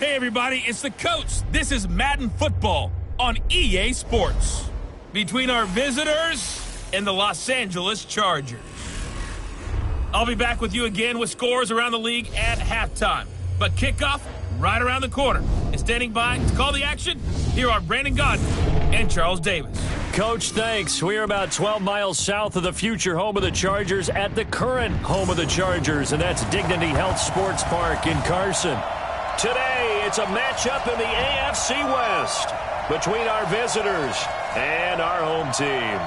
Hey everybody, it's the coach. This is Madden football on EA Sports. Between our visitors and the Los Angeles Chargers. I'll be back with you again with scores around the league at halftime. But kickoff right around the corner. And standing by to call the action, here are Brandon Godden and Charles Davis. Coach, thanks. We are about 12 miles south of the future home of the Chargers at the current home of the Chargers, and that's Dignity Health Sports Park in Carson. Today, it's a matchup in the AFC West between our visitors and our home team.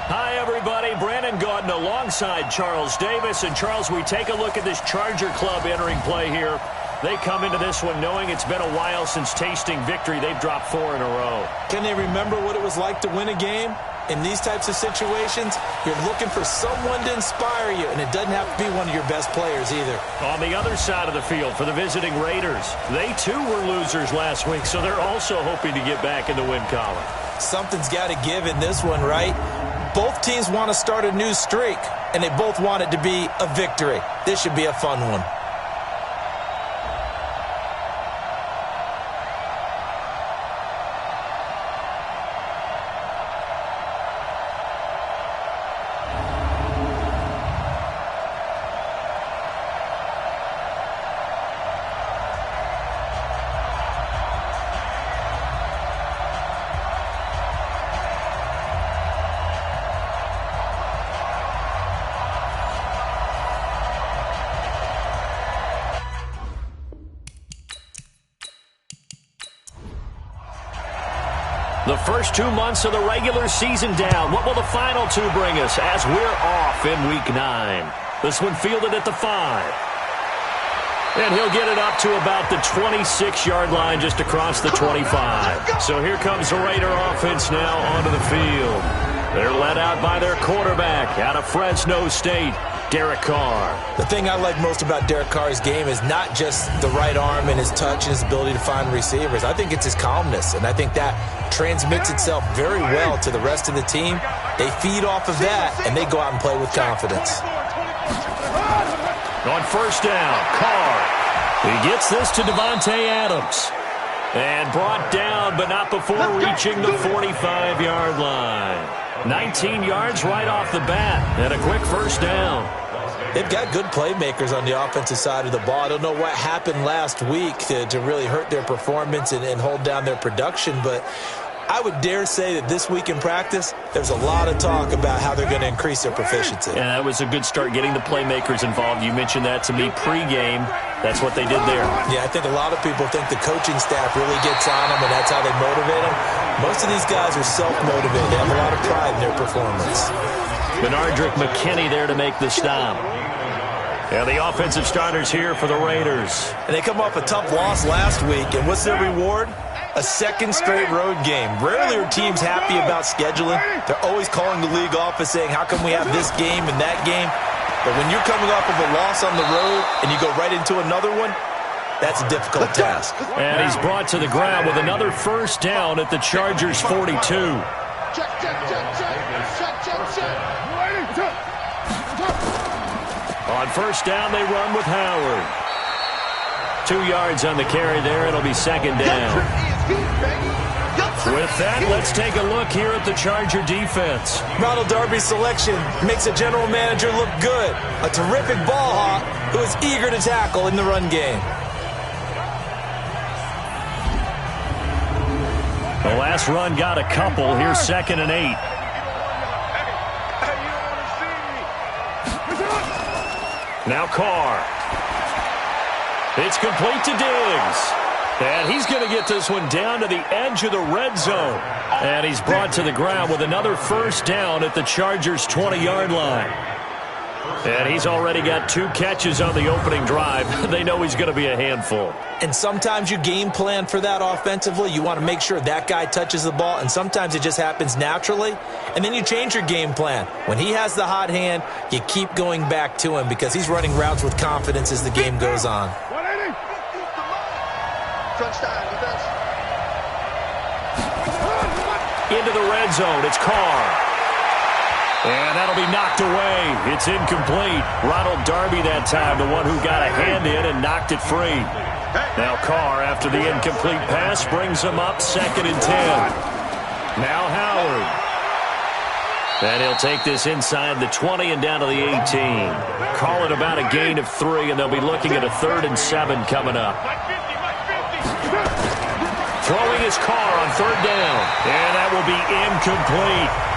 Hi, everybody. Brandon Gaudin alongside Charles Davis. And, Charles, we take a look at this Charger club entering play here. They come into this one knowing it's been a while since tasting victory. They've dropped 4 in a row. Can they remember what it was like to win a game? In these types of situations, you're looking for someone to inspire you, and it doesn't have to be one of your best players either. On the other side of the field for the visiting Raiders, they too were losers last week, so they're also hoping to get back in the win column. Something's got to give in this one, right? Both teams want to start a new streak, and they both want it to be a victory. This should be a fun one. The first 2 months of the regular season down. What will the final 2 bring us as we're off in Week 9? This one fielded at the 5. And he'll get it up to about the 26-yard line just across the 25. So here comes the Raider offense now onto the field. They're led out by their quarterback out of Fresno State, Derek Carr. The thing I like most about Derek Carr's game is not just the right arm and his touch and his ability to find receivers. I think it's his calmness, and I think that transmits itself very well to the rest of the team. They feed off of that, and they go out and play with confidence. On first down, Carr. He gets this to Devontae Adams. And brought down, but not before reaching the 45-yard line. 19 yards right off the bat, and a quick first down. They've got good playmakers on the offensive side of the ball. I don't know what happened last week to really hurt their performance and hold down their production, but I would dare say that this week in practice, there's a lot of talk about how they're going to increase their proficiency. And that was a good start getting the playmakers involved. You mentioned that to me pregame. That's what they did there. Yeah, I think a lot of people think the coaching staff really gets on them, and that's how they motivate them. Most of these guys are self-motivated. They have a lot of pride in their performance. Benardrick McKinney there to make the stop. And the offensive starters here for the Raiders. And they come off a tough loss last week, and what's their reward? A second straight road game. Rarely are teams happy about scheduling. They're always calling the league office saying, how come we have this game and that game? But when you're coming off of a loss on the road and you go right into another one, that's a difficult task. And he's brought to the ground with another first down at the Chargers' 42. On first down, they run with Howard. 2 yards on the carry there. It'll be second down. With that, let's take a look here at the Charger defense. Ronald Darby's selection makes a general manager look good. A terrific ball hawk who is eager to tackle in the run game. The last run got a couple. Here's 2nd and 8. Now Carr. It's complete to Diggs. And he's going to get this one down to the edge of the red zone. And he's brought to the ground with another first down at the Chargers' 20-yard line. And he's already got 2 catches on the opening drive. They know he's going to be a handful. And sometimes you game plan for that offensively. You want to make sure that guy touches the ball, and sometimes it just happens naturally. And then you change your game plan. When he has the hot hand, you keep going back to him because he's running routes with confidence as the game goes on. Into the red zone, it's Carr. And that'll be knocked away. It's incomplete. Ronald Darby that time, the one who got a hand in and knocked it free. Now Carr, after the incomplete pass, brings him up 2nd and 10. Now Howard. And he'll take this inside the 20 and down to the 18. Call it about a gain of 3, and they'll be looking at a 3rd and 7 coming up. Throwing his Carr on 3rd down. And that will be incomplete.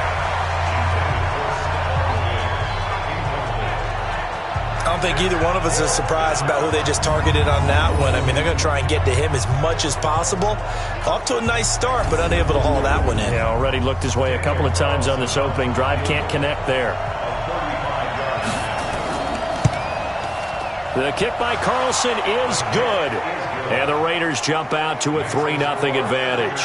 I don't think either one of us is surprised about who they just targeted on that one. I mean, they're going to try and get to him as much as possible. Off to a nice start, but unable to haul that one in. Yeah, already looked his way a couple of times on this opening drive. Can't connect there. The kick by Carlson is good. And the Raiders jump out to a 3-0 advantage.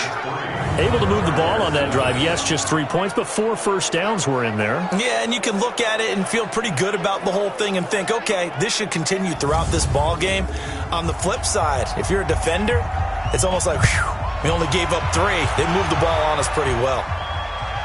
Able to move the ball on that drive. Yes, just 3 points, but 4 first downs were in there. Yeah, and you can look at it and feel pretty good about the whole thing and think, okay, this should continue throughout this ball game. On the flip side, if you're a defender, it's almost like, whew, we only gave up 3. They moved the ball on us pretty well.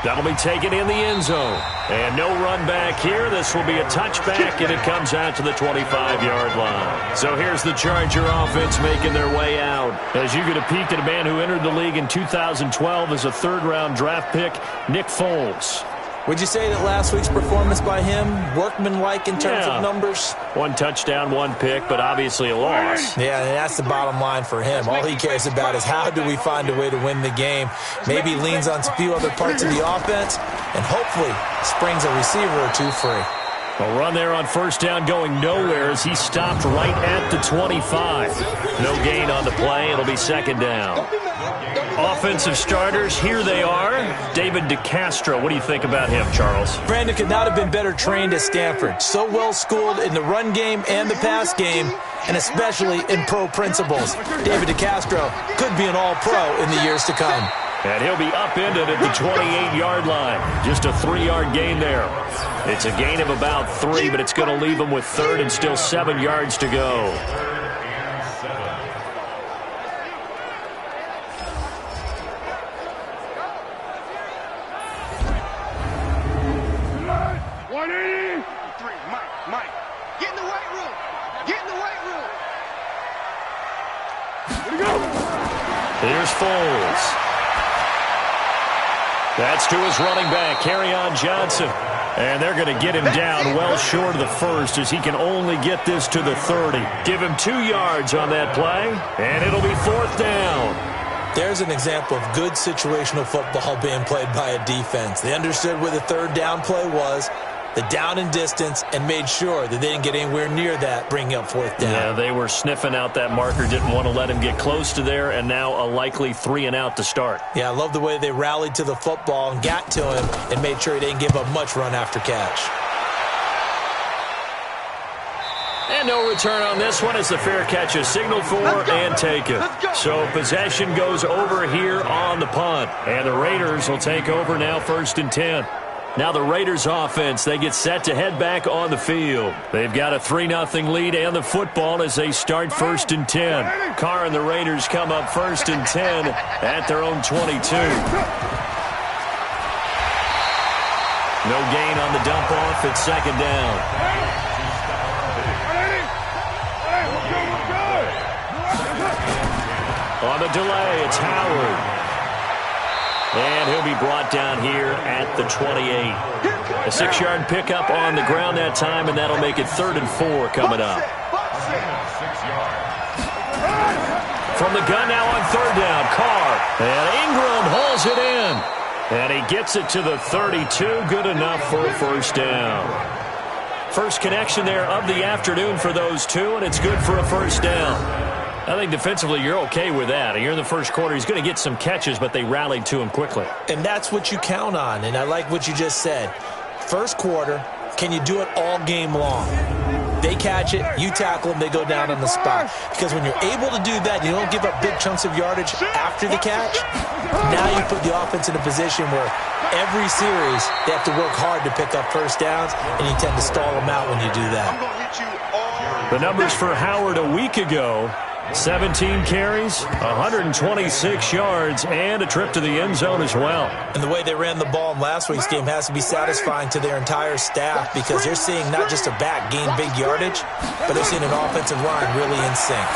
That'll be taken in the end zone. And no run back here. This will be a touchback, and it comes out to the 25-yard line. So here's the Charger offense making their way out. As you get a peek at a man who entered the league in 2012 as a 3rd-round draft pick, Nick Foles. Would you say that last week's performance by him, workmanlike in terms of numbers? 1 touchdown, 1 pick, but obviously a loss. Yeah, and that's the bottom line for him. All he cares about is how do we find a way to win the game. Maybe leans on a few other parts of the offense, and hopefully springs a receiver or 2 free. A run there on 1st down going nowhere as he stopped right at the 25. No gain on the play. It'll be 2nd down. Offensive starters, here they are. David DeCastro, what do you think about him, Charles? Brandon could not have been better trained at Stanford. So well schooled in the run game and the pass game, and especially in pro principles. David DeCastro could be an all-pro in the years to come. And he'll be upended at the 28-yard line. Just a 3-yard gain there. It's a gain of about 3, but it's going to leave him with 3rd and still 7 yards to go. Mike, get in the weight room. Get in the weight room. Here's Foles. That's to his running back, Kerryon Johnson. And they're going to get him down well short of the 1st as he can only get this to the 30. Give him 2 yards on that play, and it'll be 4th down. There's an example of good situational football being played by a defense. They understood where the 3rd down play was, the down and distance, and made sure that they didn't get anywhere near that, bringing up 4th down. Yeah, they were sniffing out that marker, didn't want to let him get close to there, and now a likely 3 and out to start. Yeah, I love the way they rallied to the football and got to him and made sure he didn't give up much run after catch. And no return on this one as the fair catch is signaled for and taken. So possession goes over here on the punt, and the Raiders will take over now 1st and 10. Now the Raiders offense, they get set to head back on the field. They've got a 3-0 lead and the football as they start 1st and 10. Carr and the Raiders come up 1st and 10 at their own 22. No gain on the dump off at 2nd down. On the delay, it's Howard. And he'll be brought down here at the 28. A 6-yard pickup on the ground that time, and that'll make it 3rd and 4 coming up. From the gun now on 3rd down, Carr. And Ingram hauls it in. And he gets it to the 32. Good enough for a 1st down. First connection there of the afternoon for those two, and it's good for a 1st down. I think defensively you're okay with that. Here in the 1st quarter, he's going to get some catches, but they rallied to him quickly. And that's what you count on, and I like what you just said. 1st quarter, can you do it all game long? They catch it, you tackle them, they go down on the spot. Because when you're able to do that, you don't give up big chunks of yardage after the catch. Now you put the offense in a position where every series they have to work hard to pick up 1st downs, and you tend to stall them out when you do that. The numbers for Howard a week ago, 17 carries, 126 yards, and a trip to the end zone as well. And the way they ran the ball in last week's game has to be satisfying to their entire staff because they're seeing not just a back gain big yardage, but they're seeing an offensive line really in sync.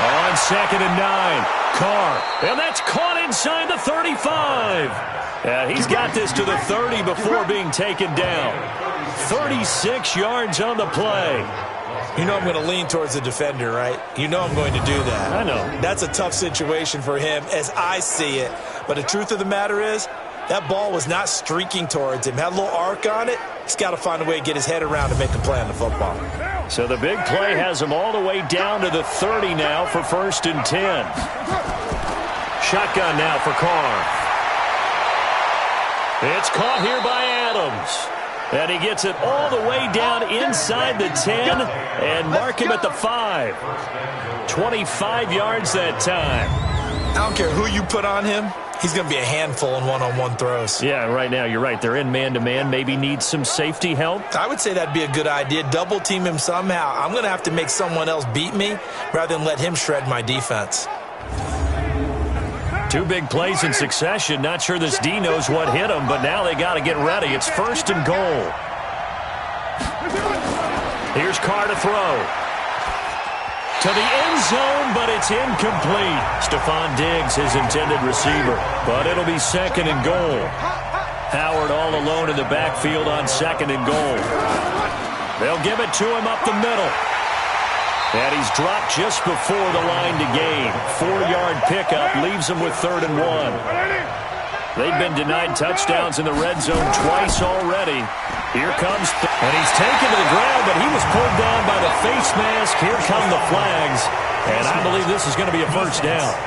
On 2nd and 9, Carr, and that's caught inside the 35. Yeah, he's got this to the 30 before being taken down. 36 yards on the play. You know I'm going to lean towards the defender, right? You know I'm going to do that. I know. That's a tough situation for him as I see it. But the truth of the matter is, that ball was not streaking towards him. Had a little arc on it. He's got to find a way to get his head around and make a play on the football. So the big play has him all the way down to the 30 now for 1st and 10. Shotgun now for Carr. It's caught here by Adams. And he gets it all the way down inside the 10 and mark him at the 5. 25 yards that time. I don't care who you put on him. He's going to be a handful in one-on-one throws. Yeah, right now you're right. They're in man-to-man. Maybe need some safety help. I would say that'd be a good idea. Double team him somehow. I'm going to have to make someone else beat me rather than let him shred my defense. 2 big plays in succession. Not sure this D knows what hit him, but now they got to get ready. It's 1st and goal. Here's Carr to throw. To the end zone, but it's incomplete. Stephon Diggs, his intended receiver. But it'll be 2nd and goal. Howard all alone in the backfield on 2nd and goal. They'll give it to him up the middle. And he's dropped just before the line to gain. 4-yard pickup leaves him with 3rd and 1. They've been denied touchdowns in the red zone twice already. Here comes, and he's taken to the ground, but he was pulled down by the face mask. Here come the flags, and I believe this is going to be a 1st down.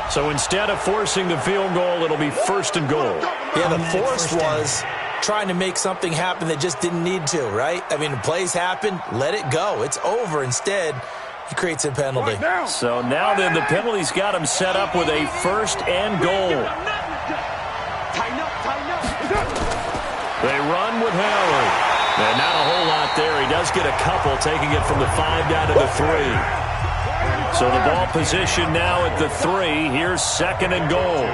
So instead of forcing the field goal, it'll be 1st and goal. Yeah, the force was trying to make something happen that just didn't need to, right? I mean, the plays happen, let it go. It's over. Instead, he creates a penalty. So now then the penalty's got him set up with a 1st and goal. They run with Howard. And not a whole lot there. He does get a couple, taking it from the 5 down to the 3. So the ball position now at the 3. Here's 2nd and goal.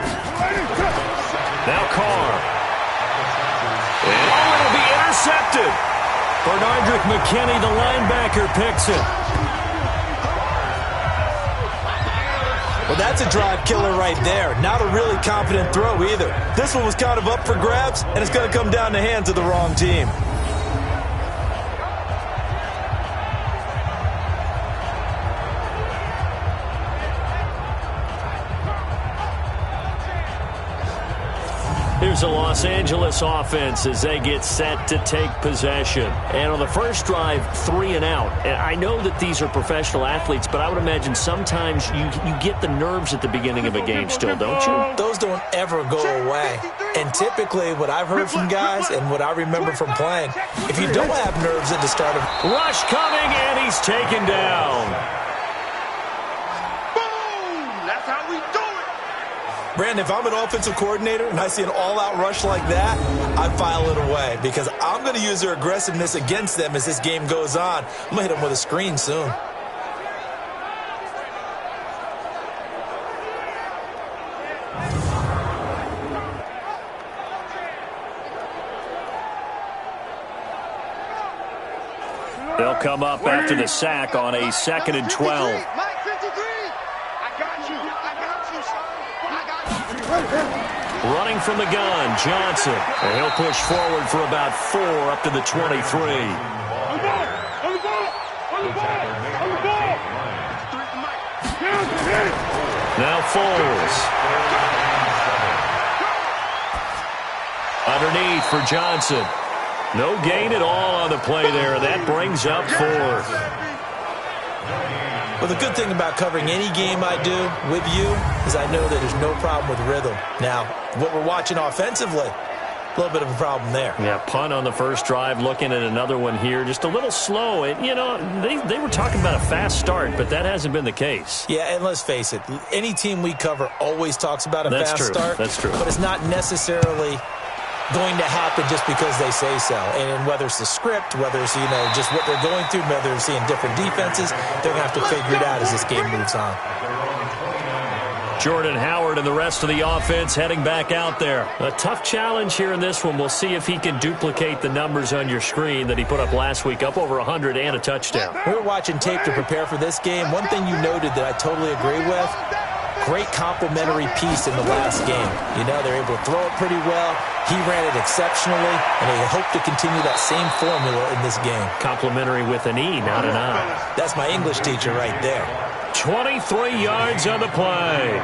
Now Carr. And it'll be intercepted. Bernardrick McKinney, the linebacker, picks it. Well, that's a drive killer right there. Not a really confident throw either. This one was kind of up for grabs, and it's going to come down the hands of the wrong team. Here's the Los Angeles offense as they get set to take possession. And on the first drive, 3 and out. And I know that these are professional athletes, but I would imagine sometimes you get the nerves at the beginning of a game still, don't you? Those don't ever go away. And typically what I've heard from guys and what I remember from playing, if you don't have nerves at the start of... Rush coming, and he's taken down. Brandon, if I'm an offensive coordinator and I see an all-out rush like that, I file it away because I'm going to use their aggressiveness against them as this game goes on. I'm going to hit them with a screen soon. They'll come up after the sack on a 2nd and 12. Running from the gun, Johnson. And he'll push forward for about 4 up to the 23. Now Foles. Underneath for Johnson. No gain at all on the play there. That brings up 4th. Well, the good thing about covering any game I do with you is I know that there's no problem with rhythm. Now, what we're watching offensively, a little bit of a problem there. Yeah, punt on the first drive, looking at another one here. Just a little slow. You know, they were talking about a fast start, but that hasn't been the case. Yeah, and let's face it, any team we cover always talks about a fast start. That's true. But it's not necessarily going to happen just because they say so. And whether it's the script, whether it's, just what they're going through, whether they're seeing different defenses, they're going to have to figure it out as this game moves on. Jordan Howard and the rest of the offense heading back out there. A tough challenge here in this one. We'll see if he can duplicate the numbers on your screen that he put up last week, up over 100 and a touchdown. We were watching tape to prepare for this game. One thing you noted that I totally agree with, great complementary piece in the last game. They're able to throw it pretty well. He ran it exceptionally, and they hope to continue that same formula in this game. Complimentary with an E, not an I. That's my English teacher right there. 23 yards on the play.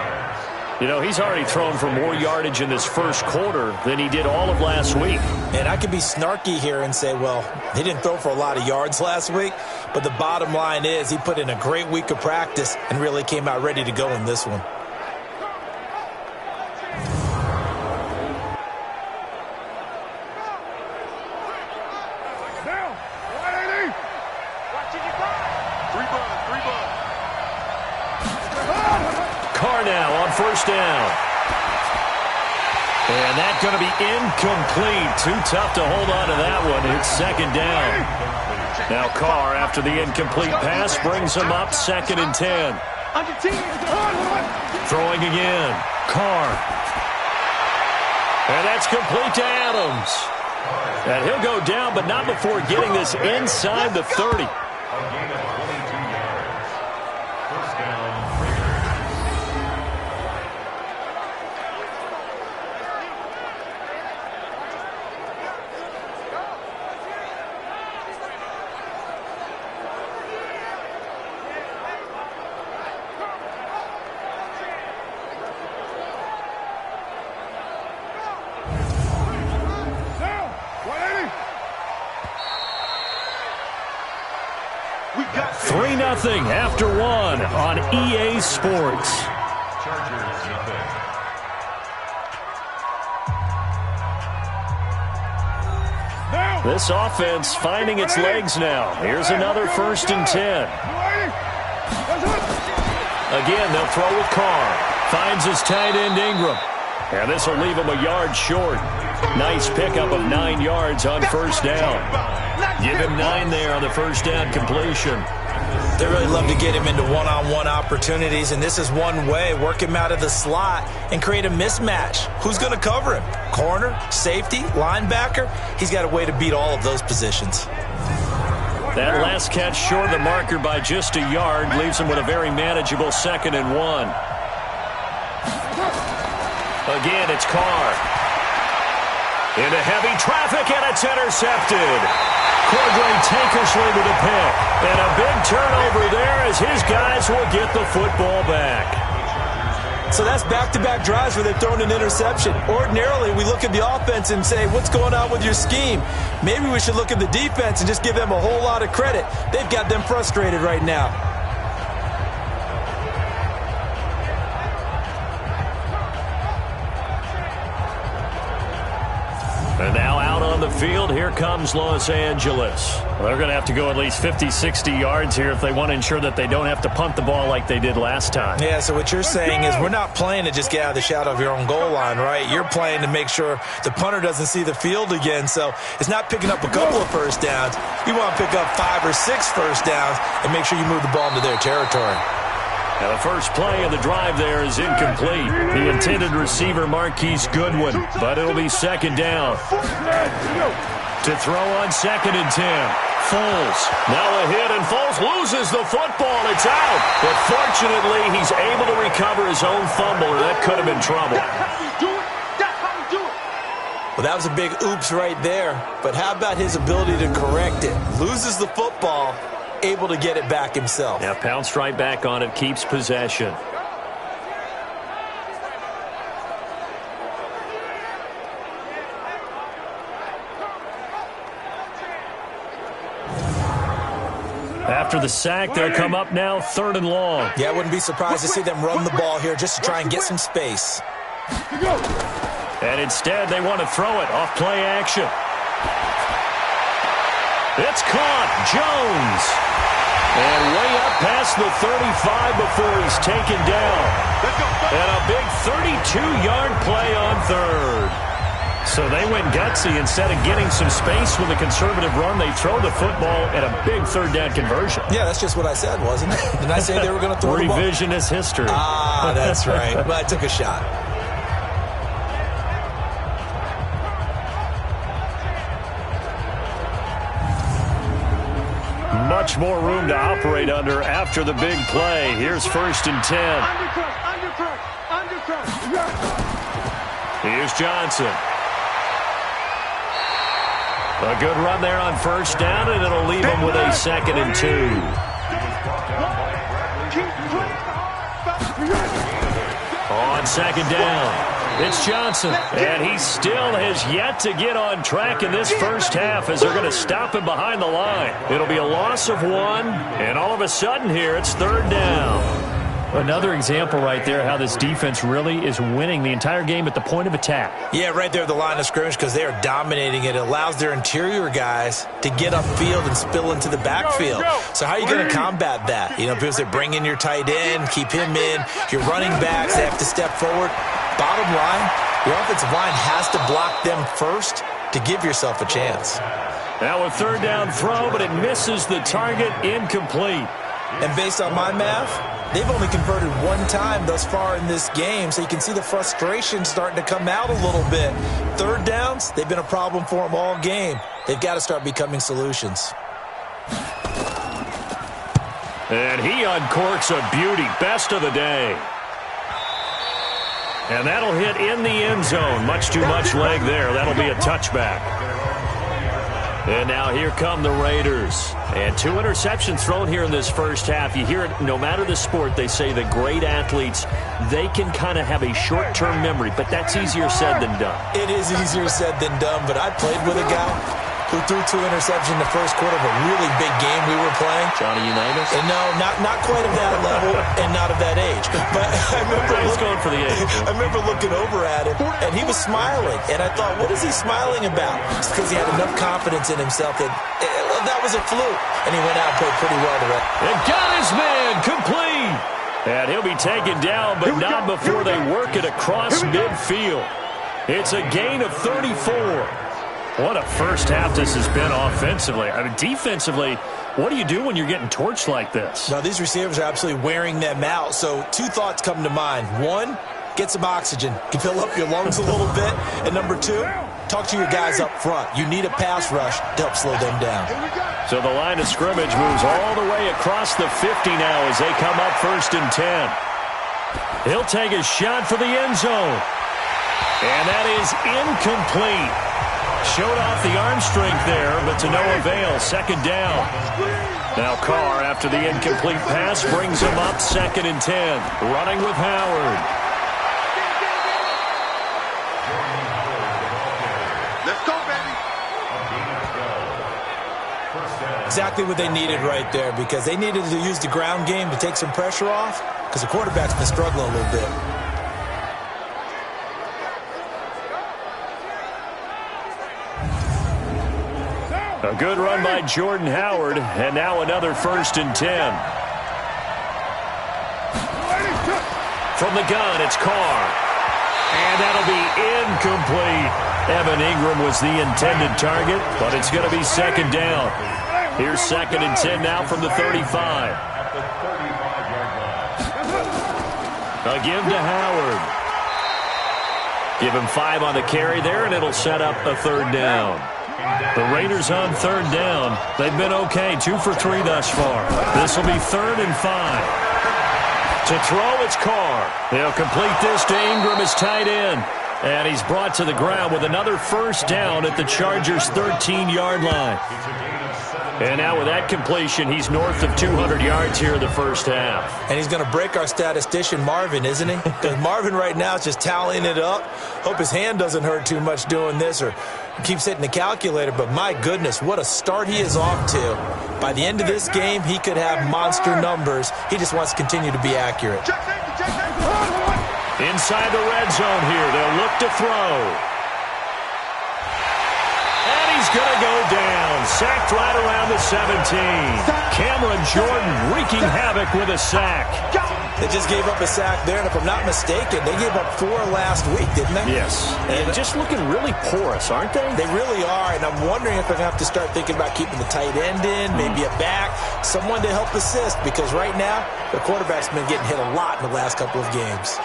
He's already thrown for more yardage in this first quarter than he did all of last week. And I could be snarky here and say, well, he didn't throw for a lot of yards last week, but the bottom line is he put in a great week of practice and really came out ready to go in this one. Now on first down. And that's going to be incomplete. Too tough to hold on to that one. It's second down. Now Carr, after the incomplete pass, brings him up 2nd and 10. Throwing again. Carr. And that's complete to Adams. And he'll go down, but not before getting this inside the 30. After one on EA Sports. This offense finding its legs now. Here's another 1st and 10. Again, they'll throw with Carr. Finds his tight end Ingram. And this will leave him a yard short. Nice pickup of 9 yards on first down. Give him 9 there on the first down completion. They really love to get him into one-on-one opportunities, and this is one way. Work him out of the slot and create a mismatch. Who's going to cover him? Corner, safety, linebacker? He's got a way to beat all of those positions. That last catch short of the marker by just a yard leaves him with a very manageable 2nd and 1. Again, it's Carr. Into heavy traffic, and it's intercepted. Cordray Tankersley with a pick. And a big turnover there as his guys will get the football back. So that's back-to-back drives where they've thrown an interception. Ordinarily, we look at the offense and say, what's going on with your scheme? Maybe we should look at the defense and just give them a whole lot of credit. They've got them frustrated right now. And now out on the field, here comes Los Angeles. They're going to have to go at least 50, 60 yards here if they want to ensure that they don't have to punt the ball like they did last time. Yeah, so what you're saying is we're not playing to just get out of the shadow of your own goal line, right? You're playing to make sure the punter doesn't see the field again. So it's not picking up a couple of first downs. You want to pick up 5 or 6 first downs and make sure you move the ball into their territory. Now the first play of the drive there is incomplete. The intended receiver, Marquise Goodwin, but it'll be 2nd down. To throw on 2nd and 10. Foles. Now a hit, and Foles loses the football. It's out. But fortunately, he's able to recover his own fumble, or that could have been trouble. Well, that was a big oops right there. But how about his ability to correct it? Loses the football, able to get it back himself. Yeah, pounced right back on it, keeps possession. After the sack, they'll come up now 3rd and long. Yeah, I wouldn't be surprised to see them run the ball here just to try and get some space. And instead, they want to throw it off play action. It's caught. Jones. And way up past the 35 before he's taken down. And a big 32-yard play on 3rd. So they went gutsy. Instead of getting some space with a conservative run, they throw the football at a big third down conversion. Yeah, that's just what I said, wasn't it? Didn't I say they were going to throw the ball? Revisionist history. Ah, that's right. But I took a shot. Much more room to operate under after the big play. Here's 1st and 10. Here's Johnson. A good run there on 1st down, and it'll leave him with a 2nd and 2. On 2nd down. It's Johnson, and he still has yet to get on track in this first half as they're going to stop him behind the line. It'll be a loss of 1, and all of a sudden here it's 3rd down. Another example right there how this defense really is winning the entire game at the point of attack. Yeah, right there at the line of scrimmage because they are dominating it. It allows their interior guys to get upfield and spill into the backfield. So how are you going to combat that? You know, because they bring in your tight end, keep him in. Your running backs, they have to step forward. Bottom line, your offensive line has to block them first to give yourself a chance. Now a 3rd down throw, but it misses the target, incomplete. And based on my math, they've only converted 1 time thus far in this game, so you can see the frustration starting to come out a little bit. 3rd downs, they've been a problem for them all game. They've got to start becoming solutions. And he uncorks a beauty, best of the day. And that'll hit in the end zone. Much too much leg there. That'll be a touchback. And now here come the Raiders. And 2 interceptions thrown here in this first half. You hear it no matter the sport. They say the great athletes, they can kind of have a short-term memory. But that's easier said than done. It is easier said than done. But I played with a guy who threw 2 interceptions in the first quarter of a really big game we were playing. Johnny Unitas? And no, not quite of that level and not of that age. But I remember going for the age. I remember looking over at him, and he was smiling. And I thought, what is he smiling about? It's because he had enough confidence in himself that that was a fluke. And he went out and played pretty well the rest. And got his man complete. And he'll be taken down, but not before they work it across midfield. It's a gain of 34. What a first half this has been offensively. I mean, defensively, what do you do when you're getting torched like this? Now, these receivers are absolutely wearing them out. So 2 thoughts come to mind. 1, get some oxygen. You fill up your lungs a little bit. And number 2, talk to your guys up front. You need a pass rush to help slow them down. So the line of scrimmage moves all the way across the 50 now as they come up 1st and 10. He'll take a shot for the end zone. And that is incomplete. Showed off the arm strength there, but to no avail. 2nd down. Now Carr, after the incomplete pass, brings him up 2nd and 10. Running with Howard. Let's go, baby. Exactly what they needed right there, because they needed to use the ground game to take some pressure off, because the quarterback's been struggling a little bit. A good run by Jordan Howard, and now another 1st and 10. From the gun, it's Carr. And that'll be incomplete. Evan Ingram was the intended target, but it's going to be 2nd down. Here's 2nd and 10 now from the 35. A give to Howard. Give him 5 on the carry there, and it'll set up a 3rd down. The Raiders on 3rd down. They've been okay, 2 for 3 thus far. This will be 3rd and 5. To throw, it's Carr. They'll complete this to Ingram, his tight end. And he's brought to the ground with another 1st down at the Chargers' 13-yard line. And now with that completion, he's north of 200 yards here in the first half. And he's going to break our statistician, Marvin, isn't he? Because Marvin right now is just tallying it up. Hope his hand doesn't hurt too much doing this or keeps hitting the calculator. But my goodness, what a start he is off to. By the end of this game, he could have monster numbers. He just wants to continue to be accurate. Inside the red zone here, they'll look to throw. He's going to go down. Sacked right around the 17. Cameron Jordan wreaking havoc with a sack. They just gave up a sack there, and if I'm not mistaken, they gave up 4 last week, didn't they? Yes. And just looking really porous, aren't they? They really are, and I'm wondering if they're going to have to start thinking about keeping the tight end in, maybe a back, someone to help assist, because right now, the quarterback's been getting hit a lot in the last couple of games.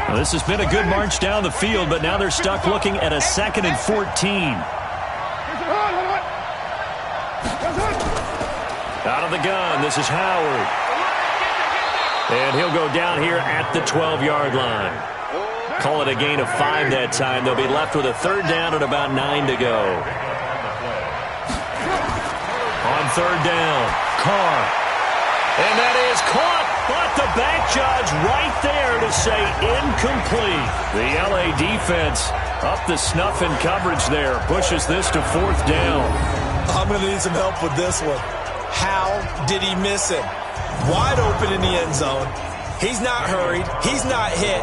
Well, this has been a good march down the field, but now they're stuck looking at a 2nd and 14. Out of the gun, this is Howard. And he'll go down here at the 12-yard line. Call it a gain of 5 that time. They'll be left with a 3rd down and about 9 to go. On 3rd down, Carr. And that is caught, but the back judge right there to say incomplete. The LA defense up the snuff in coverage there. Pushes this to 4th down. I'm going to need some help with this one. How did he miss it? Wide open in the end zone. He's not hurried. He's not hit.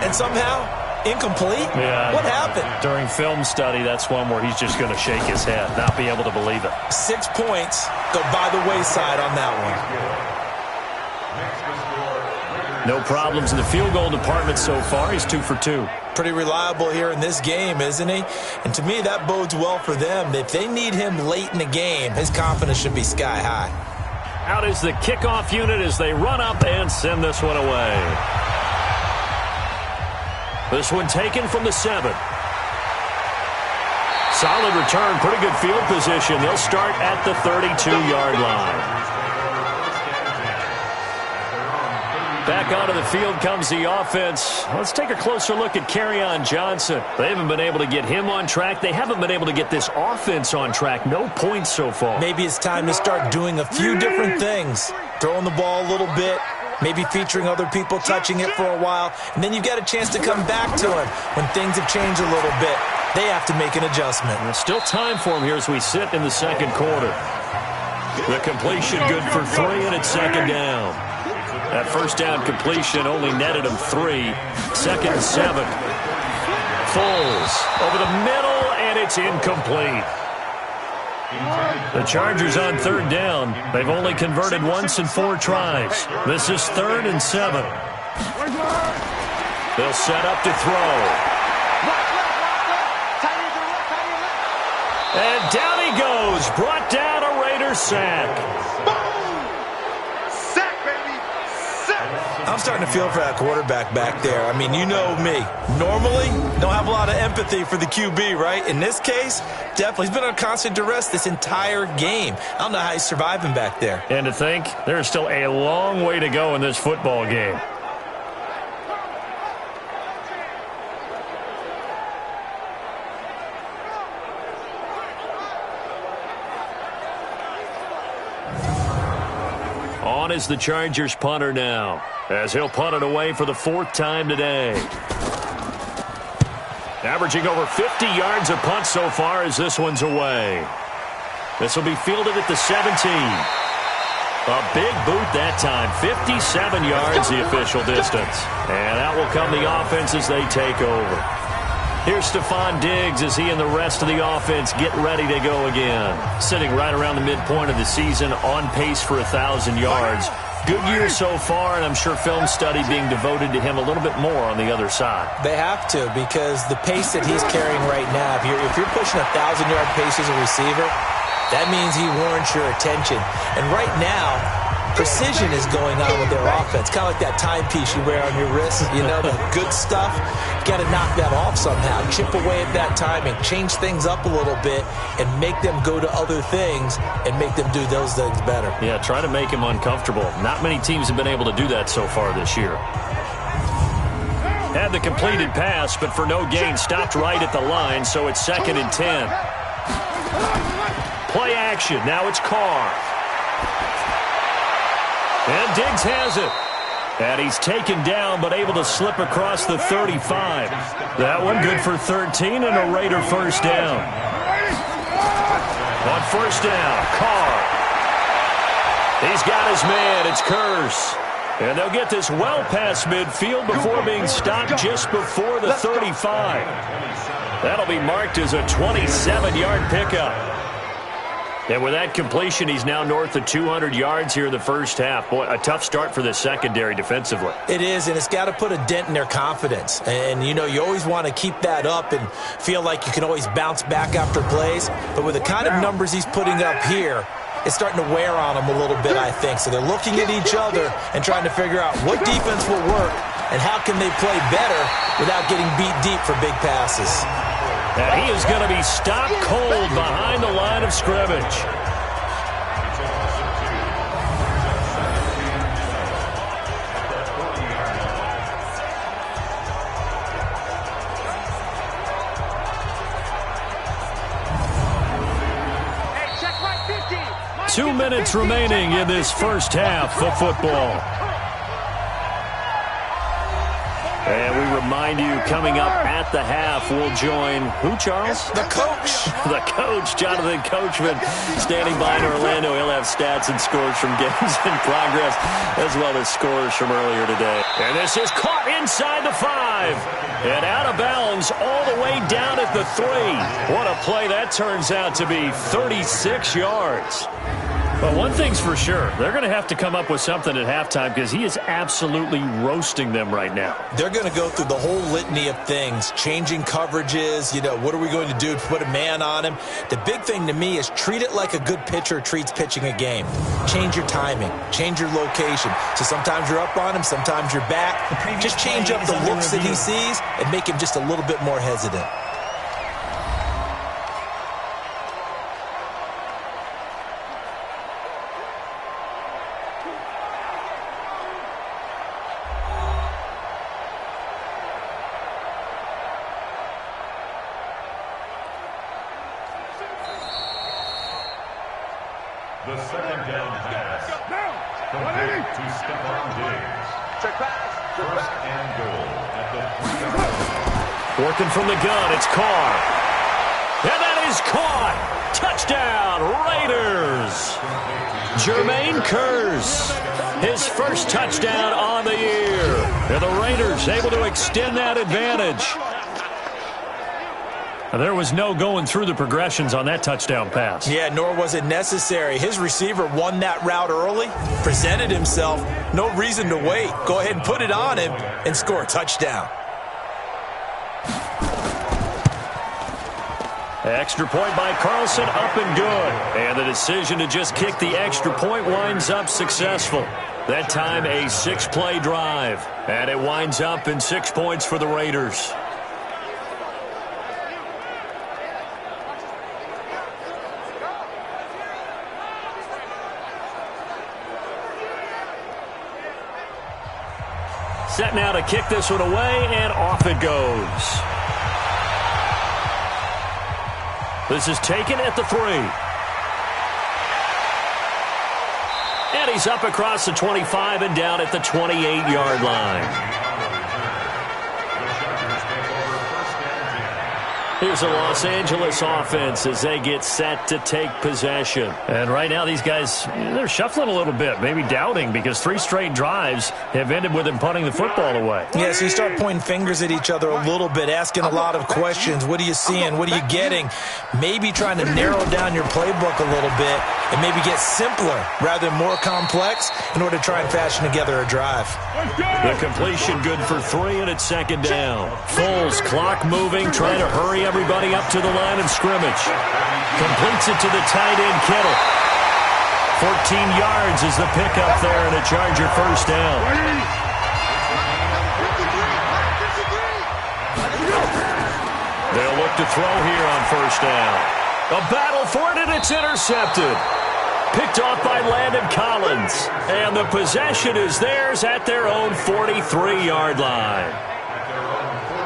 And somehow, incomplete? Yeah. What happened? During film study, that's one where he's just going to shake his head, not be able to believe it. 6 points go by the wayside on that one. No problems in the field goal department so far. He's 2 for 2. Pretty reliable here in this game, isn't he? And to me, that bodes well for them. If they need him late in the game, his confidence should be sky high. Out is the kickoff unit as they run up and send this one away. This one taken from the 7. Solid return, pretty good field position. They'll start at the 32-yard line. Back onto the field comes the offense. Let's take a closer look at Kerryon Johnson. They haven't been able to get him on track. They haven't been able to get this offense on track. No points so far. Maybe it's time to start doing a few different things. Throwing the ball a little bit, maybe featuring other people touching it for a while, and then you've got a chance to come back to him when things have changed a little bit. They have to make an adjustment. There's still time for him here as we sit in the 2nd quarter. The completion good for 3, and it's 2nd down. That 1st down completion only netted him 3. 2nd and 7. Foles over the middle, and it's incomplete. The Chargers on 3rd down. They've only converted once in 4 tries. This is 3rd and 7. They'll set up to throw. And down he goes. Brought down a Raider sack. I'm starting to feel for that quarterback back there. I mean, you know me. Normally, don't have a lot of empathy for the QB, right? In this case, definitely. He's been on constant duress this entire game. I don't know how he's surviving back there. And to think, there's still a long way to go in this football game. On is the Chargers punter now, as he'll punt it away for the 4th time today. Averaging over 50 yards a punt so far as this one's away. This will be fielded at the 17. A big boot that time, 57 yards the official distance. And out will come the offense as they take over. Here's Stephon Diggs as he and the rest of the offense get ready to go again. Sitting right around the midpoint of the season, on pace for 1,000 yards. Good year so far, and I'm sure film study being devoted to him a little bit more on the other side. They have to, because the pace that he's carrying right now, if you're pushing 1,000-yard pace as a receiver, that means he warrants your attention. And right now, precision is going on with their offense. Kind of like that timepiece you wear on your wrist, you know, the good stuff. You got to knock that off somehow. Chip away at that timing, change things up a little bit, and make them go to other things and make them do those things better. Yeah, try to make him uncomfortable. Not many teams have been able to do that so far this year. Had the completed pass, but for no gain, stopped right at the line, so it's 2nd and 10. Play action. Now it's Carr. And Diggs has it. And he's taken down, but able to slip across the 35. That one good for 13 and a Raider 1st down. On 1st down, Carr. He's got his man. It's Curse. And they'll get this well past midfield before being stopped just before the 35. That'll be marked as a 27-yard pickup. And with that completion, he's now north of 200 yards here in the first half. Boy, a tough start for the secondary defensively. It is, and it's got to put a dent in their confidence. And, you know, you always want to keep that up and feel like you can always bounce back after plays. But with the kind of numbers he's putting up here, it's starting to wear on them a little bit, I think. So they're looking at each other and trying to figure out what defense will work and how can they play better without getting beat deep for big passes. And he is going to be stopped cold behind the line of scrimmage. Hey, check right 50. 2 minutes remaining in this first half of football. And we remind you, coming up at the half, we'll join who, Charles? The coach. The coach, Jonathan Coachman, standing by in Orlando. He'll have stats and scores from games in progress, as well as scores from earlier today. And this is caught inside the 5. And out of bounds all the way down at the 3. What a play that turns out to be, 36 yards. Well, one thing's for sure. They're going to have to come up with something at halftime because he is absolutely roasting them right now. They're going to go through the whole litany of things, changing coverages, you know, what are we going to do to put a man on him? The big thing to me is treat it like a good pitcher treats pitching a game. Change your timing, change your location. So sometimes you're up on him, sometimes you're back. Just change up the looks that he sees and make him just a little bit more hesitant. The second down pass. Complete to Stephon Diggs. First and goal at the 3. Working from the gun, it's Carr. And that is caught. Touchdown, Raiders. Jermaine Kearse, his first touchdown on the year. And the Raiders able to extend that advantage. There was no going through the progressions on that touchdown pass. Yeah, nor was it necessary. His receiver won that route early, presented himself, no reason to wait. Go ahead and put it on him and score a touchdown. Extra point by Carlson, up and good. And the decision to just kick the extra point winds up successful. That time a 6-play drive. And it winds up in 6 points for the Raiders. Set now to kick this one away, and off it goes. This is taken at the 3. And he's up across the 25 and down at the 28-yard line. Here's a Los Angeles offense as they get set to take possession. And right now these guys, they're shuffling a little bit, maybe doubting, because 3 straight drives have ended with them punting the football away. Yeah, so you start pointing fingers at each other a little bit, asking a lot of questions. What are you seeing? What are you getting? Maybe trying to narrow down your playbook a little bit and maybe get simpler rather than more complex in order to try and fashion together a drive. The completion good for 3, and it's second down. Foles, clock moving, trying to hurry everybody up to the line of scrimmage. Completes it to the tight end, Kittle. 14 yards is the pickup there, and a Charger first down. They'll look to throw here on first down. A battle for it, and it's intercepted. Picked off by Landon Collins. And the possession is theirs at their own 43-yard line.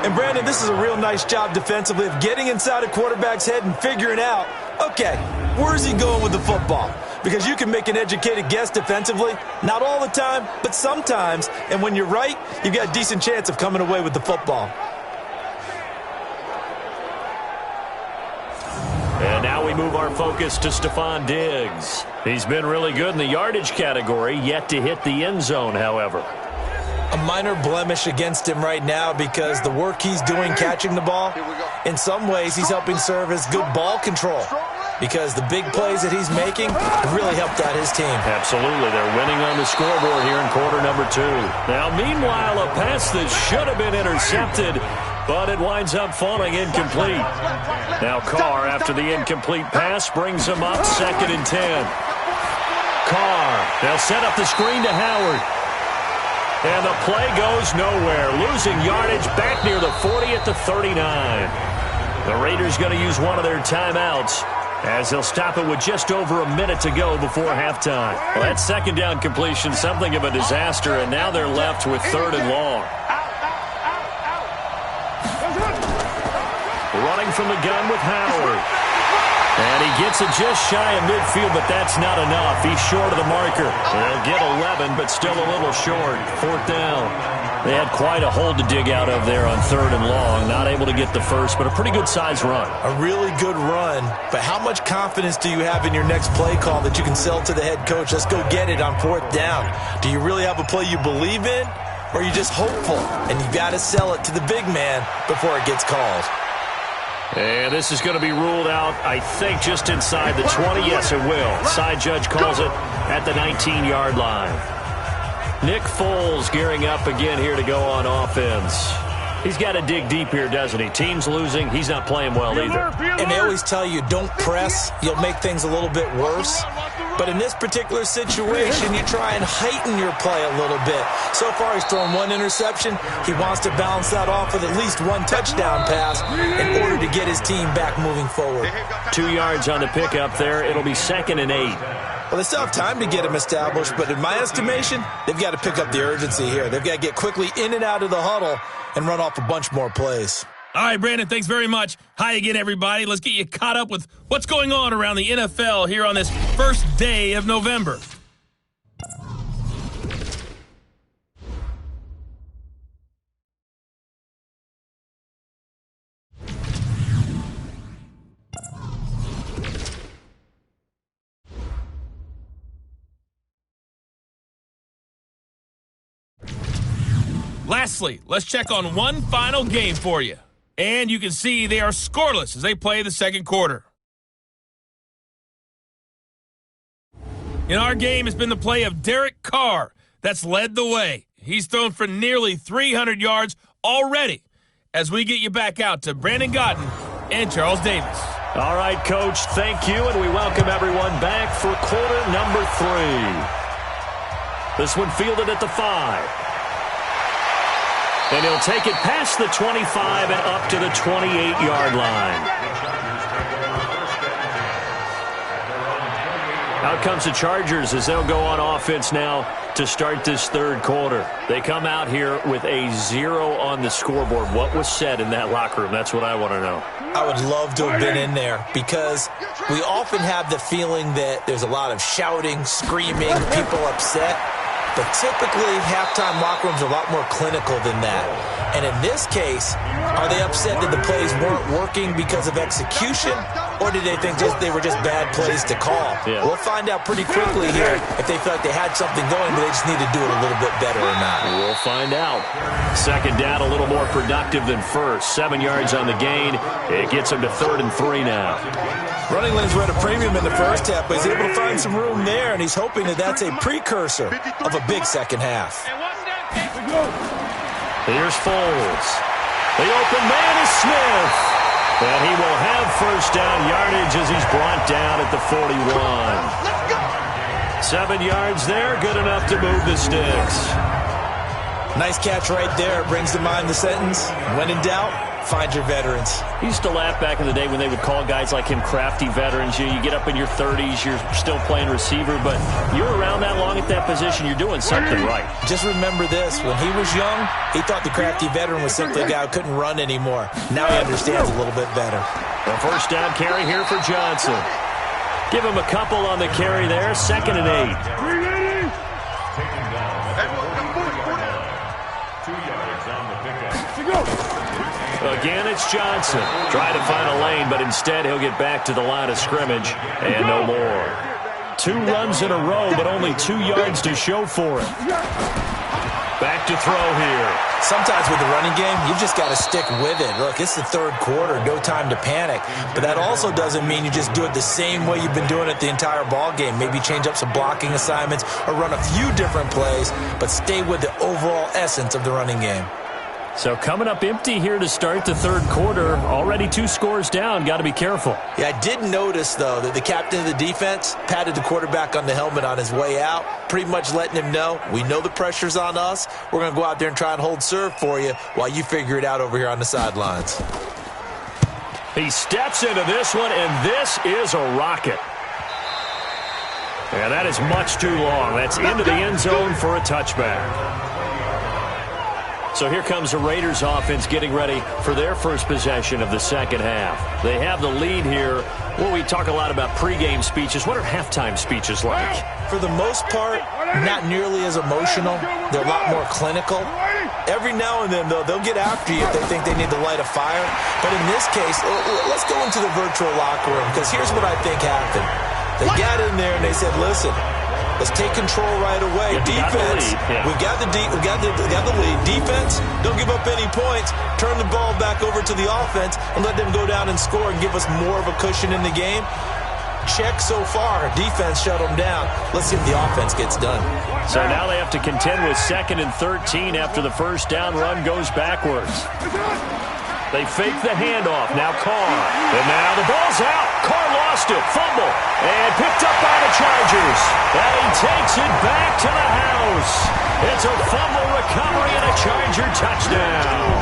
And, Brandon, this is a real nice job defensively of getting inside a quarterback's head and figuring out, okay, where's he going with the football? Because you can make an educated guess defensively. Not all the time, but sometimes. And when you're right, you've got a decent chance of coming away with the football. And now we move our focus to Stephon Diggs. He's been really good in the yardage category, yet to hit the end zone, however. A minor blemish against him right now because the work he's doing catching the ball in some ways, he's helping serve as good ball control because the big plays that he's making really helped out his team. Absolutely. They're winning on the scoreboard here in quarter number 2. Now, meanwhile, a pass that should have been intercepted, but it winds up falling incomplete. Now Carr, after the incomplete pass, brings him up 2nd and 10. Carr, they'll set up the screen to Howard. And the play goes nowhere, losing yardage back near the 40 at the 39. The Raiders going to use one of their timeouts as they'll stop it with just over a minute to go before halftime. Well, that second down completion, something of a disaster, and now they're left with 3rd and long. Running from the gun with Howard. And he gets it just shy of midfield, but that's not enough. He's short of the marker. They'll get 11, but still a little short. 4th down. They had quite a hole to dig out of there on 3rd and long. Not able to get the first, but a pretty good-sized run. A really good run, but how much confidence do you have in your next play call that you can sell to the head coach? Let's go get it on 4th down. Do you really have a play you believe in, or are you just hopeful? And you got to sell it to the big man before it gets called. And this is going to be ruled out, I think, just inside the 20. Yes, it will. Side judge calls it at the 19-yard line. Nick Foles gearing up again here to go on offense. He's got to dig deep here, doesn't he? Team's losing. He's not playing well either. And they always tell you, don't press. You'll make things a little bit worse. But in this particular situation, you try and heighten your play a little bit. So far, he's thrown 1 interception. He wants to balance that off with at least 1 touchdown pass in order to get his team back moving forward. 2 yards on the pickup there. It'll be 2nd and 8. Well, they still have time to get him established, but in my estimation, they've got to pick up the urgency here. They've got to get quickly in and out of the huddle and run off a bunch more plays. All right, Brandon, thanks very much. Hi again, everybody. Let's get you caught up with what's going on around the NFL here on this first day of November. Lastly, let's check on one final game for you. And you can see they are scoreless as they play the second quarter. In our game, it's been the play of Derek Carr that's led the way. He's thrown for nearly 300 yards already as we get you back out to Brandon Gotten and Charles Davis. All right, Coach, thank you, and we welcome everyone back for quarter number 3. This one fielded at the 5. And he'll take it past the 25 and up to the 28-yard line. Out comes the Chargers as they'll go on offense now to start this third quarter. They come out here with a 0 on the scoreboard. What was said in that locker room? That's what I want to know. I would love to have been in there because we often have the feeling that there's a lot of shouting, screaming, people upset. But typically, halftime locker rooms are a lot more clinical than that. And in this case, are they upset that the plays weren't working because of execution? Or did they think they were just bad plays to call? Yeah. We'll find out pretty quickly here if they feel like they had something going, but they just need to do it a little bit better or not. We'll find out. Second down, a little more productive than first. 7 yards on the gain. It gets him to 3rd and 3 now. Running lanes were at a premium in the first half, but he's able to find some room there, and he's hoping that that's a precursor of a big second half. Here's Foles. The open man is Smith. And he will have first down yardage as he's brought down at the 41. 7 yards there, good enough to move the sticks. Nice catch right there. Brings to mind the sentence, when in doubt, find your veterans. I used to laugh back in the day when they would call guys like him crafty veterans. You get up in your 30s, you're still playing receiver, but you're around that long at that position, you're doing something right. Just remember this. When he was young, he thought the crafty veteran was simply a guy who couldn't run anymore. Now he understands a little bit better. A first down carry here for Johnson. Give him a couple on the carry there, 2nd and 8. Again, it's Johnson. Trying to find a lane, but instead he'll get back to the line of scrimmage and no more. 2 runs in a row, but only 2 yards to show for it. Back to throw here. Sometimes with the running game, you've just got to stick with it. Look, it's the third quarter, no time to panic. But that also doesn't mean you just do it the same way you've been doing it the entire ball game. Maybe change up some blocking assignments or run a few different plays, but stay with the overall essence of the running game. So coming up empty here to start the third quarter. Already 2 scores down. Got to be careful. Yeah, I did notice, though, that the captain of the defense patted the quarterback on the helmet on his way out, pretty much letting him know, we know the pressure's on us. We're going to go out there and try and hold serve for you while you figure it out over here on the sidelines. He steps into this one, and this is a rocket. And that is much too long. That's into the end zone for a touchback. So here comes the Raiders offense getting ready for their first possession of the second half. They have the lead here. Well, we talk a lot about pregame speeches. What are halftime speeches like? For the most part, not nearly as emotional. They're a lot more clinical. Every now and then, though, they'll get after you if they think they need to light a fire. But in this case, let's go into the virtual locker room, because here's what I think happened. They got in there and they said, listen, let's take control right away. Defense, we got the lead. Defense, don't give up any points. Turn the ball back over to the offense and let them go down and score and give us more of a cushion in the game. Check so far. Defense shut them down. Let's see if the offense gets done. So now they have to contend with 2nd and 13 after the first down run goes backwards. They fake the handoff. Now Carr. And now the ball's out. Carr lost it. Fumble. And picked up by the Chargers. And he takes it back to the house. It's a fumble recovery and a Charger touchdown.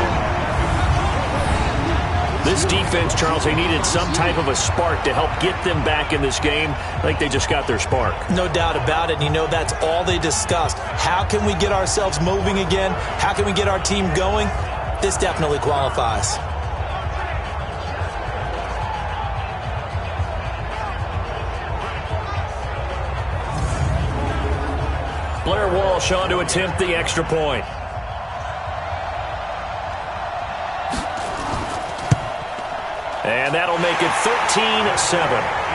This defense, Charles, they needed some type of a spark to help get them back in this game. I think they just got their spark. No doubt about it. And you know, that's all they discussed. How can we get ourselves moving again? How can we get our team going? This definitely qualifies. Blair Walsh on to attempt the extra point. And that'll make it 13-7.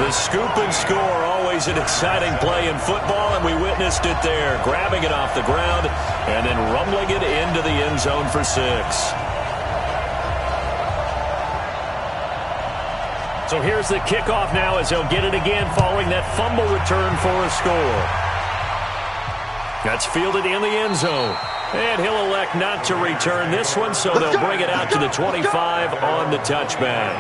The scoop and score, always an exciting play in football, and we witnessed it there, grabbing it off the ground and then rumbling it into the end zone for 6. So here's the kickoff now as they'll get it again following that fumble return for a score. That's fielded in the end zone. And he'll elect not to return this one, so they'll bring it out to the 25 on the touchback.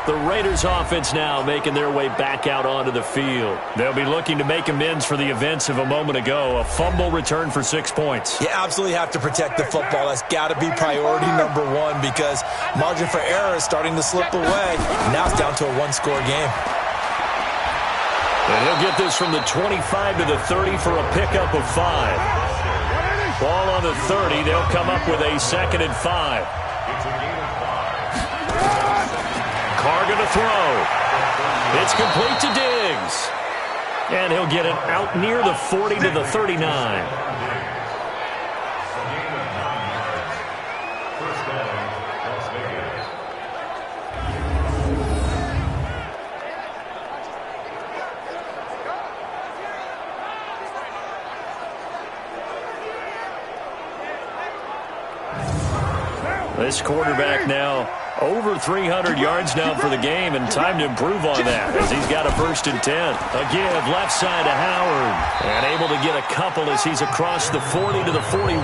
The Raiders offense now making their way back out onto the field. They'll be looking to make amends for the events of a moment ago. A fumble return for 6 points. You absolutely have to protect the football. That's got to be priority number one, because margin for error is starting to slip away. Now it's down to a 1-score game. And he'll get this from the 25 to the 30 for a pickup of 5. Ball on the 30. They'll come up with a 2nd and 5. Carr going to throw. It's complete to Diggs. And he'll get it out near the 40 to the 39. This quarterback now over 300 yards now for the game, and time to improve on that as he's got a 1st and 10. A give left side to Howard, and able to get a couple as he's across the 40 to the 41.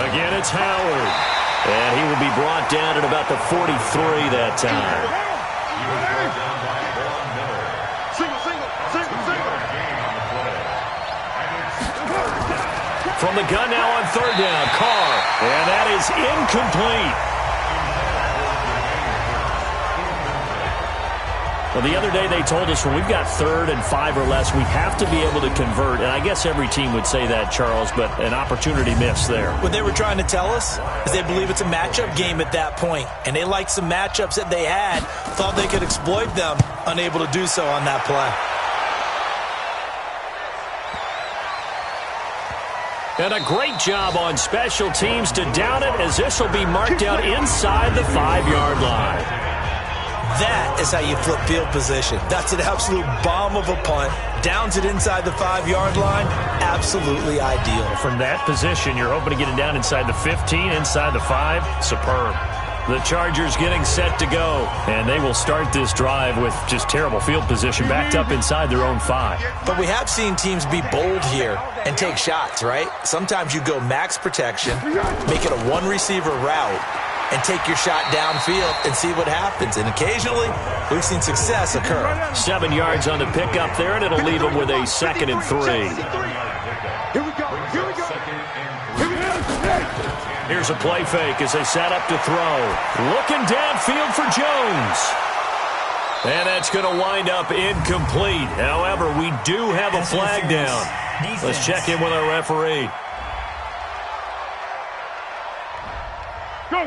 Again, it's Howard, and he will be brought down at about the 43 that time. From the gun now on 3rd down, Carr, and that is incomplete. Well, the other day they told us when we've got 3rd and 5 or less, we have to be able to convert, and I guess every team would say that, Charles, but an opportunity missed there. What they were trying to tell us is they believe it's a matchup game at that point, and they liked some matchups that they had, thought they could exploit them, unable to do so on that play. And a great job on special teams to down it, as this will be marked out inside the 5-yard line. That is how you flip field position. That's an absolute bomb of a punt. Downs it inside the 5-yard line. Absolutely ideal. From that position, you're hoping to get it down inside the 15, inside the 5. Superb. The Chargers getting set to go, and they will start this drive with just terrible field position backed up inside their own 5. But we have seen teams be bold here and take shots, right? Sometimes you go max protection, make it a one-receiver route, and take your shot downfield and see what happens. And occasionally, we've seen success occur. 7 yards on the pickup there, and it'll leave them with a 2nd and 3. Here we go. Here we go. Here's a play fake as they set up to throw. Looking downfield for Jones. And that's going to wind up incomplete. However, we do have a flag down. Let's check in with our referee.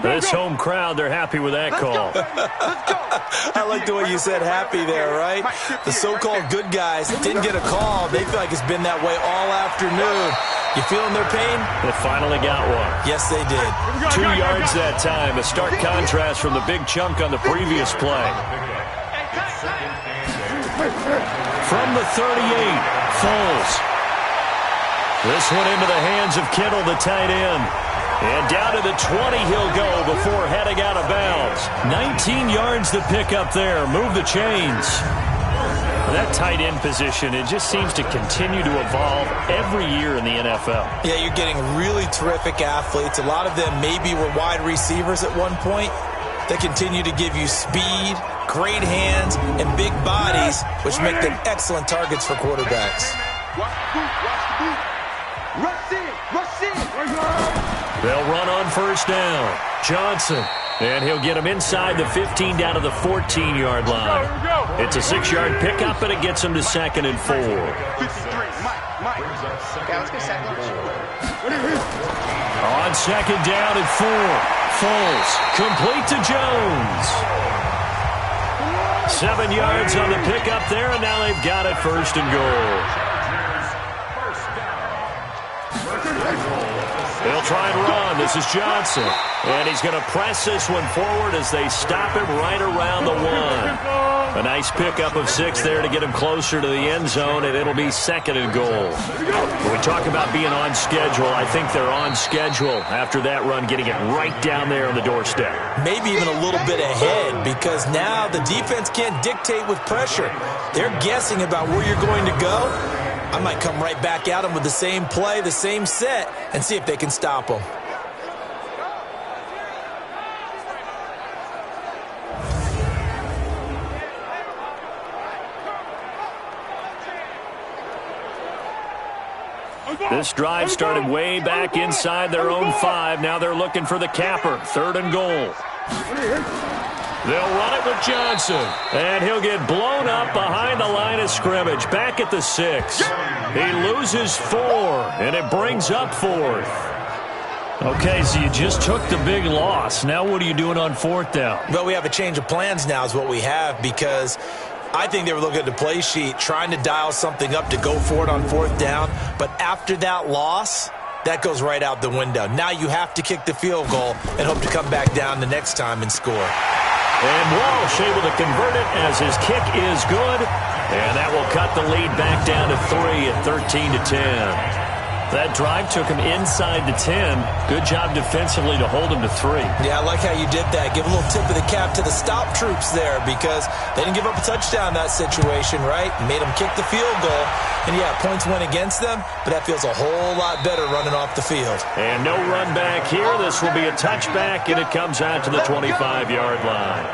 This home crowd, they're happy with that call. I like the way you said happy there, right? The so-called good guys didn't get a call. They feel like it's been that way all afternoon. You feeling their pain? They finally got one. Yes, they did. 2 yards that time. A stark contrast from the big chunk on the previous play. From the 38, Foles. This one into the hands of Kittle, the tight end. And down to the 20 he'll go before heading out of bounds. 19 yards to pick up there. Move the chains. That tight end position, it just seems to continue to evolve every year in the NFL. Yeah, you're getting really terrific athletes. A lot of them maybe were wide receivers at one point. They continue to give you speed, great hands, and big bodies, which make them excellent targets for quarterbacks. They'll run on first down. Johnson. And he'll get him inside the 15 down to the 14-yard line. It's a 6-yard pickup, and it gets him to 2nd and 4. On 2nd down and 4. Foles complete to Jones. 7 yards on the pickup there, and now they've got it 1st and goal. They'll try and run. This is Johnson. And he's going to press this one forward as they stop him right around the 1. A nice pickup of 6 there to get him closer to the end zone, and it'll be 2nd and goal. When we talk about being on schedule, I think they're on schedule after that run, getting it right down there on the doorstep. Maybe even a little bit ahead, because now the defense can't dictate with pressure. They're guessing about where you're going to go. I might come right back at them with the same play, the same set, and see if they can stop them. This drive started way back inside their own 5. Now they're looking for the capper. 3rd and goal. They'll run it with Johnson. And he'll get blown up behind the line of scrimmage. Back at the 6. He loses 4, and it brings up 4th. Okay, so you just took the big loss. Now what are you doing on 4th down? Well, we have a change of plans now is what we have, because I think they were looking at the play sheet, trying to dial something up to go for it on 4th down. But after that loss, that goes right out the window. Now you have to kick the field goal and hope to come back down the next time and score. And Walsh able to convert it as his kick is good. And that will cut the lead back down to 3 at 13-10. That drive took him inside the 10. Good job defensively to hold him to 3. Yeah, I like how you did that. Give a little tip of the cap to the stop troops there, because they didn't give up a touchdown in that situation, right? Made them kick the field goal. And, yeah, points went against them, but that feels a whole lot better running off the field. And no run back here. This will be a touchback, and it comes out to the 25-yard line.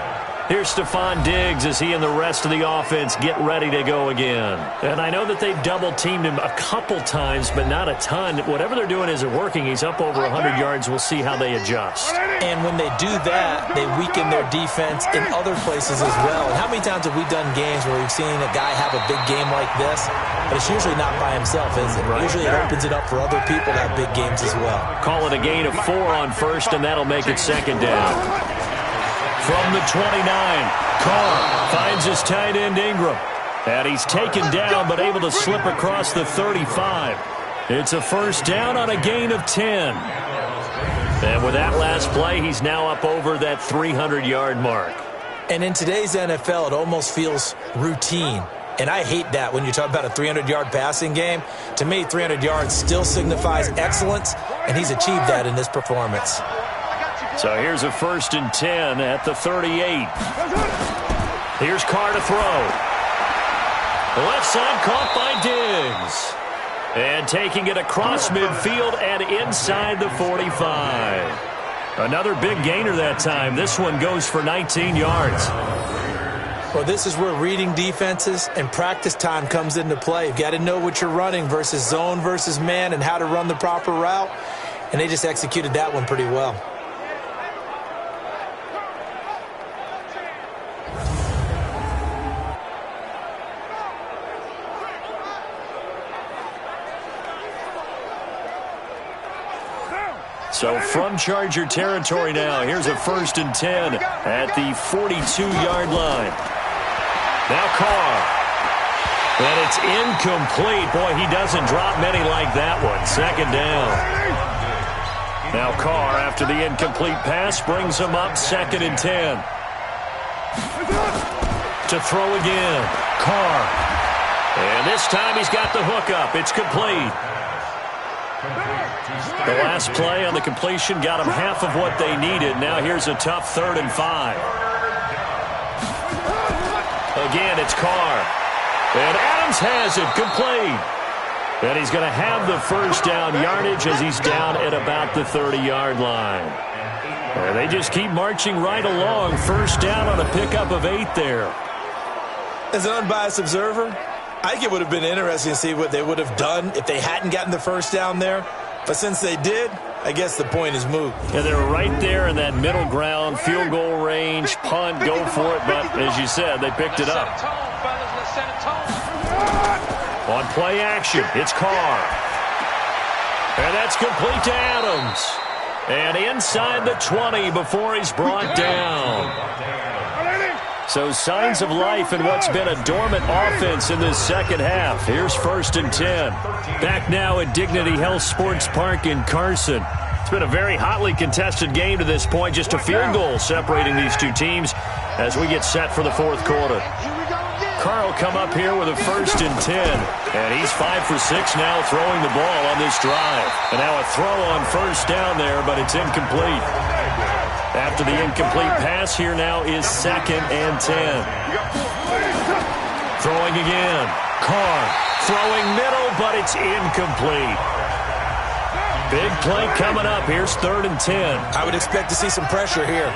Here's Stephon Diggs as he and the rest of the offense get ready to go again. And I know that they've double-teamed him a couple times, but not a ton. Whatever they're doing isn't working. He's up over 100 yards. We'll see how they adjust. And when they do that, they weaken their defense in other places as well. And how many times have we done games where we've seen a guy have a big game like this? But it's usually not by himself, is it? Right. Usually it opens it up for other people to have big games as well. Call it a gain of 4 on 1st, and that'll make it 2nd down. From the 29, Carr finds his tight end Ingram. And he's taken down but able to slip across the 35. It's a first down on a gain of 10. And with that last play, he's now up over that 300-yard mark. And in today's NFL, it almost feels routine. And I hate that when you talk about a 300-yard passing game. To me, 300 yards still signifies excellence, and he's achieved that in this performance. So here's a first and 10 at the 38. Here's Carr to throw. The left side caught by Diggs. And taking it across midfield and inside the 45. Another big gainer that time. This one goes for 19 yards. Well, this is where reading defenses and practice time comes into play. You've got to know what you're running versus zone versus man and how to run the proper route. And they just executed that one pretty well. So from Charger territory now, here's a first and 10 at the 42-yard line. Now Carr. And it's incomplete. Boy, he doesn't drop many like that one. Second down. Now Carr, after the incomplete pass, brings him up second and 10. To throw again. Carr. And this time he's got the hook up. It's complete. The last play on the completion got them half of what they needed. Now here's a tough 3rd and 5. Again, it's Carr. And Adams has it complete. And he's going to have the first down yardage as he's down at about the 30-yard line. And they just keep marching right along. First down on a pickup of 8 there. As an unbiased observer, I think it would have been interesting to see what they would have done if they hadn't gotten the first down there. But since they did, I guess the point is moot. Yeah, they're right there in that middle ground, field goal range, punt, go for it. But as you said, they picked it up. On play action, it's Carr. And that's complete to Adams. And inside the 20 before he's brought down. So signs of life in what's been a dormant offense in this second half. Here's first and 10. Back now at Dignity Health Sports Park in Carson. It's been a very hotly contested game to this point. Just a field goal separating these two teams as we get set for the fourth quarter. Carr will come up here with a first and 10. And he's 5 for 6 now throwing the ball on this drive. And now a throw on first down there, but it's incomplete. After the incomplete pass, here now is second and 10. Throwing again. Carr throwing middle, but it's incomplete. Big play coming up. Here's 3rd and 10. I would expect to see some pressure here.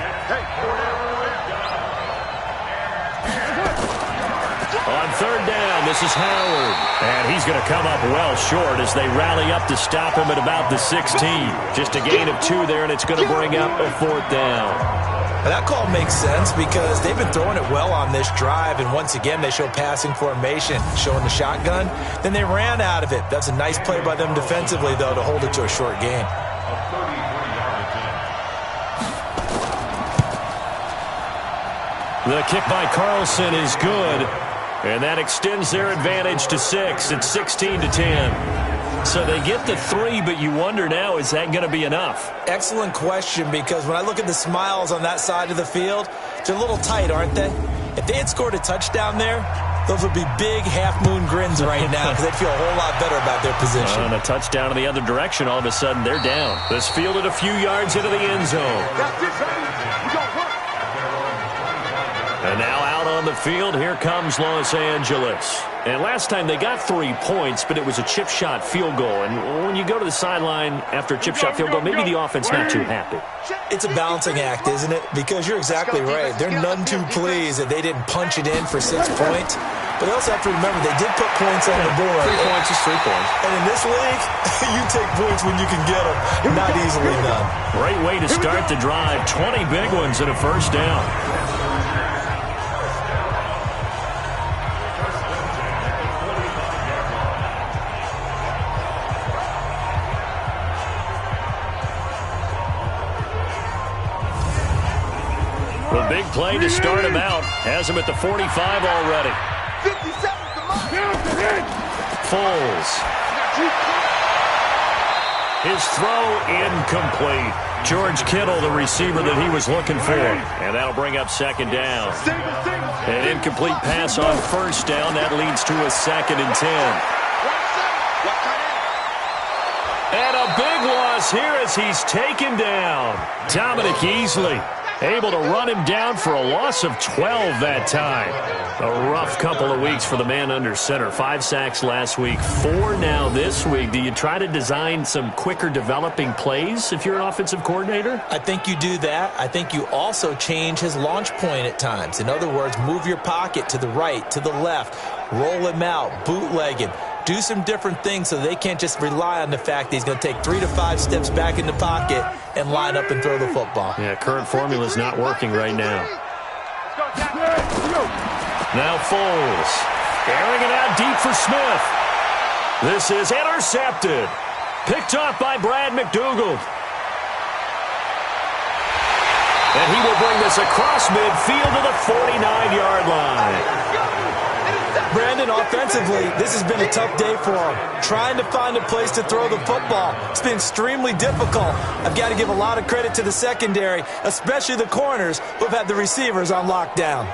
On 3rd down, this is Howard. And he's going to come up well short as they rally up to stop him at about the 16. Just a gain of 2 there, and it's going to bring up a 4th down. Well, that call makes sense because they've been throwing it well on this drive, and once again they show passing formation, showing the shotgun. Then they ran out of it. That's a nice play by them defensively, though, to hold it to a short gain. The kick by Carlson is good. And that extends their advantage to 6. It's 16-10. So they get the 3, but you wonder now, is that going to be enough? Excellent question, because when I look at the smiles on that side of the field, they're a little tight, aren't they? If they had scored a touchdown there, those would be big half-moon grins right now because they'd feel a whole lot better about their position. And a touchdown in the other direction, all of a sudden they're down. This fielded a few yards into the end zone. And now out on the field, here comes Los Angeles. And last time they got 3 points, but it was a chip shot field goal. And when you go to the sideline after a chip shot field goal, maybe the offense not too happy. It's a balancing act, isn't it? Because you're exactly right. They're none too pleased that they didn't punch it in for 6 points. But they also have to remember they did put points on the board. 3 points is 3 points. And in this league, you take points when you can get them. Not easily done. Great way to start the drive. 20 big ones and a first down. The big play to start him out. Has him at the 45 already. 57, come on. Foles. His throw incomplete. George Kittle, the receiver that he was looking for. And that'll bring up second down. An incomplete pass on first down. That leads to a 2nd and 10. And a big loss here as he's taken down. Dominic Easley able to run him down for a loss of 12 that time. A rough couple of weeks for the man under center. 5 sacks last week, 4 now this week. Do you try to design some quicker developing plays if you're an offensive coordinator? I think you do that. I think you also change his launch point at times. In other words, move your pocket to the right, to the left, roll him out, bootleg him. Do some different things so they can't just rely on the fact that he's going to take 3 to 5 steps back in the pocket and line up and throw the football. Yeah, current formula is not working right now. Now Foles. Airing it out deep for Smith. This is intercepted. Picked off by Brad McDougald. And he will bring this across midfield to the 49-yard line. Brandon, offensively, this has been a tough day for him. Trying to find a place to throw the football. It's been extremely difficult. I've got to give a lot of credit to the secondary, especially the corners who have had the receivers on lockdown.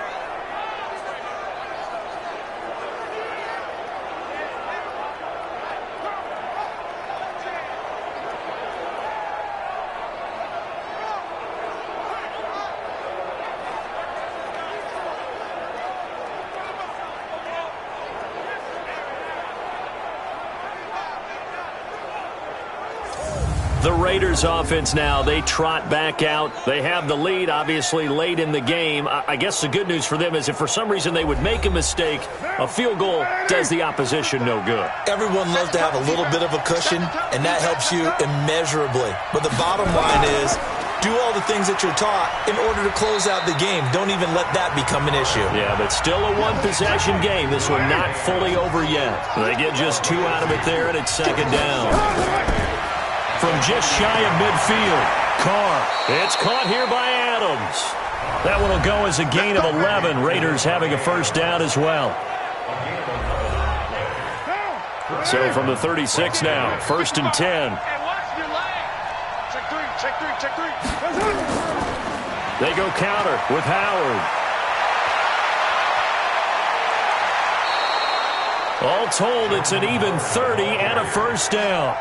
The Raiders offense now, they trot back out. They have the lead, obviously, late in the game. I guess the good news for them is if for some reason they would make a mistake, a field goal does the opposition no good. Everyone loves to have a little bit of a cushion, and that helps you immeasurably. But the bottom line is, do all the things that you're taught in order to close out the game. Don't even let that become an issue. Yeah, but still a one-possession game. This one not fully over yet. They get just 2 out of it there, and it's second down. From just shy of midfield, Carr. It's caught here by Adams. That one will go as a gain of 11. Raiders having a first down as well. So from the 36 now, 1st and 10. Check three. They go counter with Howard. All told, it's an even 30 and a first down.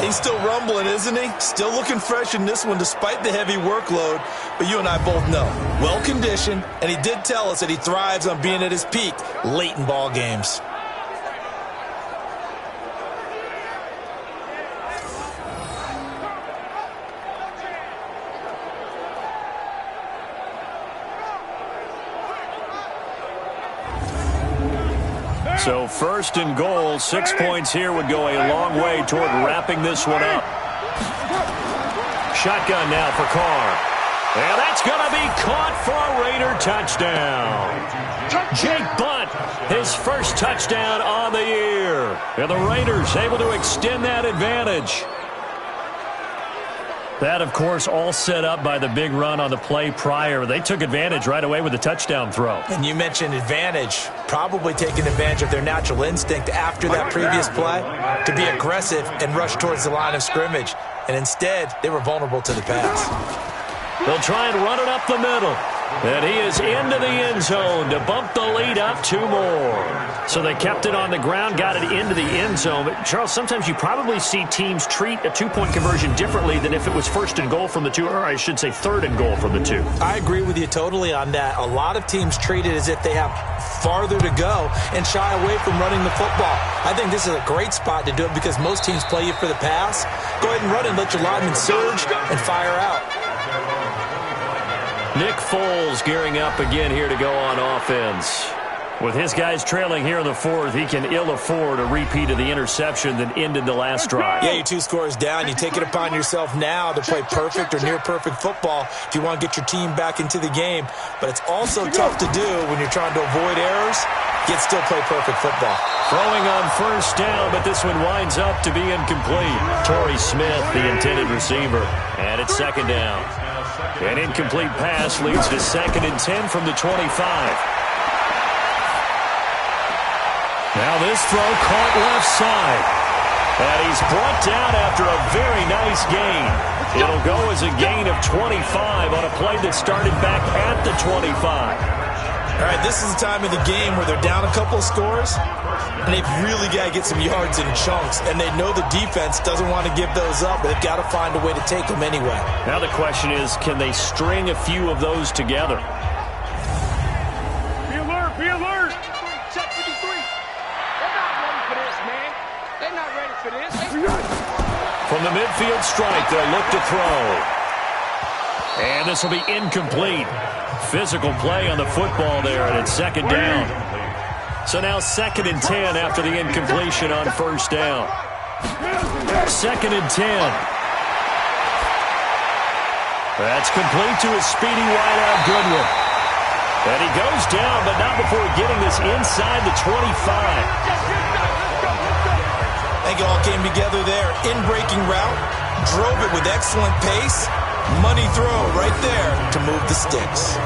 He's still rumbling, isn't he? Still looking fresh in this one despite the heavy workload. But you and I both know, well-conditioned, and he did tell us that he thrives on being at his peak late in ball games. So 1st and goal, 6 points here would go a long way toward wrapping this one up. Shotgun now for Carr. And that's going to be caught for a Raider touchdown. Jake Butt, his first touchdown on the year. And the Raiders able to extend that advantage. That, of course, all set up by the big run on the play prior. They took advantage right away with the touchdown throw. And you mentioned advantage, probably taking advantage of their natural instinct after that previous play to be aggressive and rush towards the line of scrimmage. And instead, they were vulnerable to the pass. They'll try and run it up the middle. And he is into the end zone to bump the lead up 2 more. So they kept it on the ground, got it into the end zone. But, Charles, sometimes you probably see teams treat a 2-point conversion differently than if it was 1st and goal from the 2, or I should say 3rd and goal from the 2. I agree with you totally on that. A lot of teams treat it as if they have farther to go and shy away from running the football. I think this is a great spot to do it because most teams play you for the pass. Go ahead and run it, let your linemen surge and fire out. Nick Foles gearing up again here to go on offense. With his guys trailing here in the 4th, he can ill afford a repeat of the interception that ended the last drive. Yeah, your 2 scores down. You take it upon yourself now to play perfect or near-perfect football if you want to get your team back into the game. But it's also tough to do when you're trying to avoid errors, yet still play perfect football. Throwing on 1st down, but this one winds up to be incomplete. Torrey Smith, the intended receiver. And it's 2nd down. An incomplete pass leads to 2nd and 10 from the 25. Now this throw caught left side. And he's brought down after a very nice gain. It'll go as a gain of 25 on a play that started back at the 25. All right, this is the time of the game where they're down a couple of scores, and they've really got to get some yards in chunks, and they know the defense doesn't want to give those up, but they've got to find a way to take them anyway. Now the question is, can they string a few of those together? Be alert, be alert. Check 53. They're not ready for this, man. They're not ready for this. From the midfield strike, they'll look to throw. And this will be incomplete. Physical play on the football there, and it's second down. So now 2nd and 10 after the incompletion on first down. 2nd and 10. That's complete to his speedy wideout Goodwin. And he goes down, but not before getting this inside the 25. I think it all came together there. In-breaking route, drove it with excellent pace. Money throw right there to move the sticks.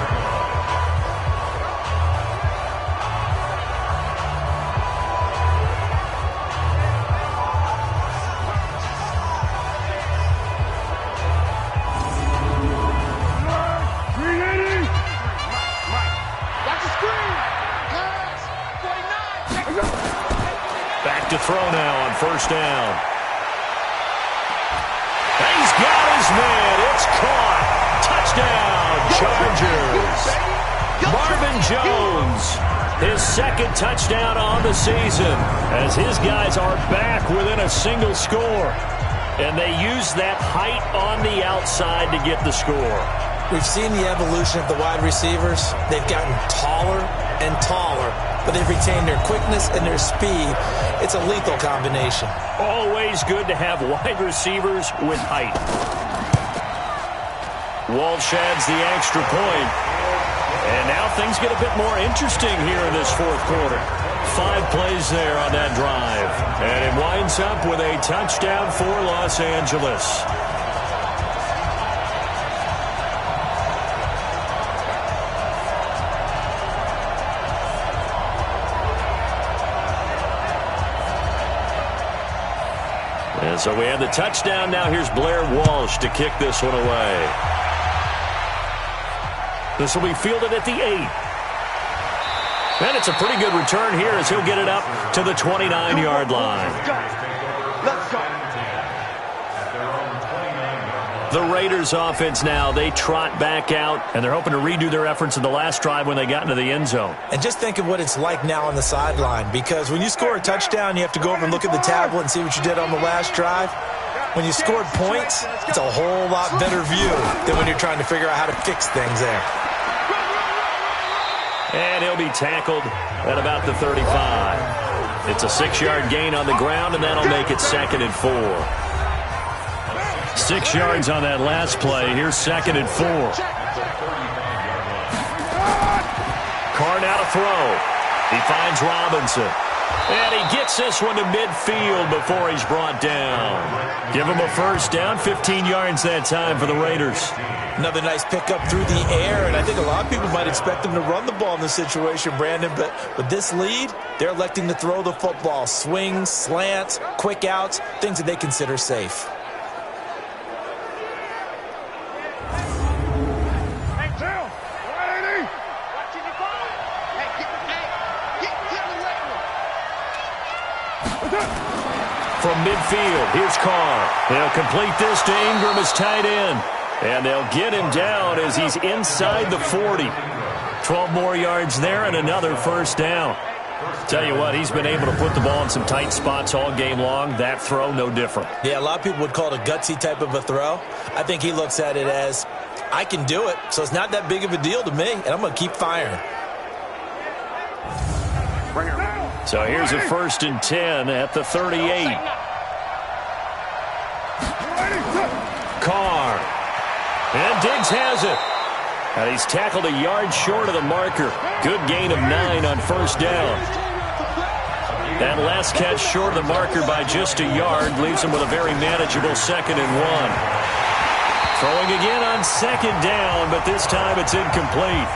Back to throw now on first down. He's got his man. It's caught. Touchdown, Chargers. Marvin Jones, his 2nd touchdown on the season, as his guys are back within a single score. And they use that height on the outside to get the score. We've seen the evolution of the wide receivers. They've gotten taller and taller, but they've retained their quickness and their speed. It's a lethal combination. Always good to have wide receivers with height. Walsh adds the extra point. And now things get a bit more interesting here in this 4th quarter. 5 plays there on that drive. And it winds up with a touchdown for Los Angeles. And so we have the touchdown. Now here's Blair Walsh to kick this one away. This will be fielded at the 8. And it's a pretty good return here as he'll get it up to the 29-yard line. Let's go. The Raiders offense now, they trot back out, and they're hoping to redo their efforts in the last drive when they got into the end zone. And just think of what it's like now on the sideline, because when you score a touchdown, you have to go over and look at the tablet and see what you did on the last drive. When you scored points, it's a whole lot better view than when you're trying to figure out how to fix things there. And he'll be tackled at about the 35. It's a 6-yard gain on the ground, and that'll make it 2nd and 4. 6 yards on that last play. Here's 2nd and 4. Carr now to throw. He finds Robinson. And he gets this one to midfield before he's brought down. Give him a first down, 15 yards that time for the Raiders. Another nice pickup through the air, and I think a lot of people might expect them to run the ball in this situation, Brandon, but with this lead, they're electing to throw the football. Swings, slants, quick outs, things that they consider safe. From midfield, here's Carr. They'll complete this to Ingram as tight end. And they'll get him down as he's inside the 40. 12 more yards there and another first down. Tell you what, he's been able to put the ball in some tight spots all game long. That throw, no different. Yeah, a lot of people would call it a gutsy type of a throw. I think he looks at it as, I can do it, so it's not that big of a deal to me, and I'm going to keep firing. So here's a 1st and 10 at the 38. Carr. And Diggs has it. And he's tackled a yard short of the marker. Good gain of 9 on first down. That last catch short of the marker by just a yard leaves him with a very manageable 2nd and 1. Throwing again on second down, but this time it's incomplete.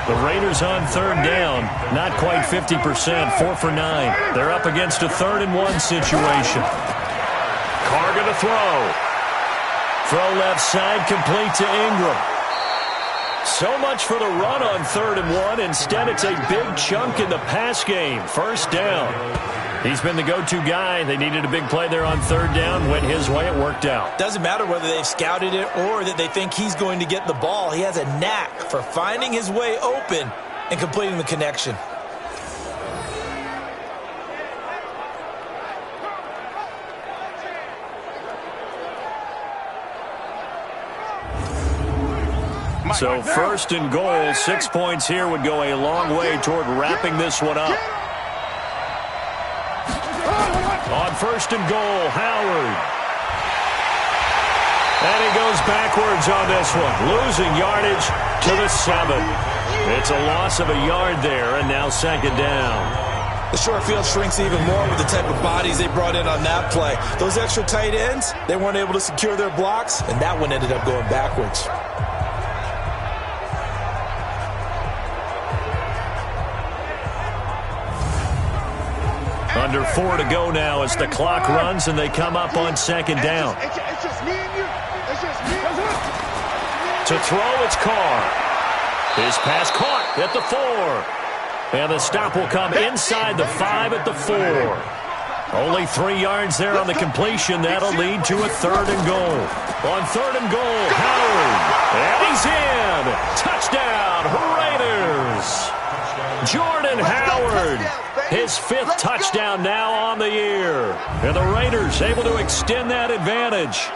The Raiders on third down, not quite 50%, 4 for 9. They're up against a 3rd-and-1 situation. Carr going to throw. Throw left side, complete to Ingram. So much for the run on 3rd-and-1. Instead, it's a big chunk in the pass game. First down. He's been the go-to guy. They needed a big play there on 3rd down. Went his way. It worked out. Doesn't matter whether they've scouted it or that they think he's going to get the ball. He has a knack for finding his way open and completing the connection. So 1st and goal, 6 points here would go a long way toward wrapping this one up. On 1st and goal, Howard. And he goes backwards on this one, losing yardage to the 7. It's a loss of a yard there, and now 2nd down. The short field shrinks even more with the type of bodies they brought in on that play. Those extra tight ends, they weren't able to secure their blocks, and that one ended up going backwards. Under 4 to go now as the clock runs and they come up on 2nd down. It's just me and you. It's just me and you. To throw, it's Carr. His pass caught at the 4. And the stop will come inside the 5 at the 4. Only 3 yards there on the completion. That'll lead to a 3rd and goal. On 3rd and goal, Howard. And he's in. Touchdown, Raiders. Jordan Howard, his 5th touchdown now on the year. And the Raiders able to extend that advantage.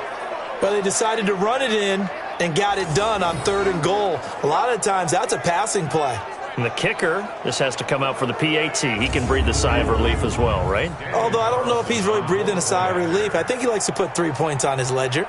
But they decided to run it in and got it done on 3rd and goal. A lot of times that's a passing play. And the kicker, this has to come out for the PAT. He can breathe a sigh of relief as well, right? Although I don't know if he's really breathing a sigh of relief. I think he likes to put 3 points on his ledger.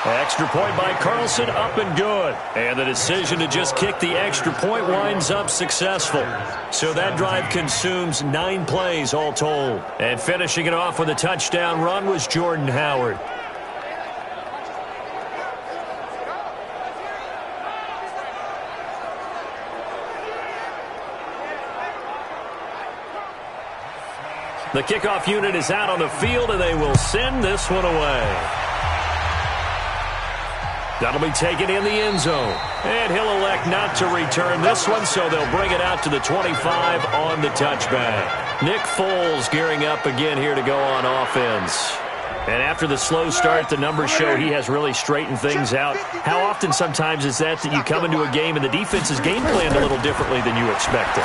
Extra point by Carlson, up and good. And the decision to just kick the extra point winds up successful. So that drive consumes 9 plays all told. And finishing it off with a touchdown run was Jordan Howard. The kickoff unit is out on the field, and they will send this one away. That'll be taken in the end zone. And he'll elect not to return this one, so they'll bring it out to the 25 on the touchback. Nick Foles gearing up again here to go on offense. And after the slow start, the numbers show he has really straightened things out. How often sometimes is that you come into a game and the defense is game planned a little differently than you expected?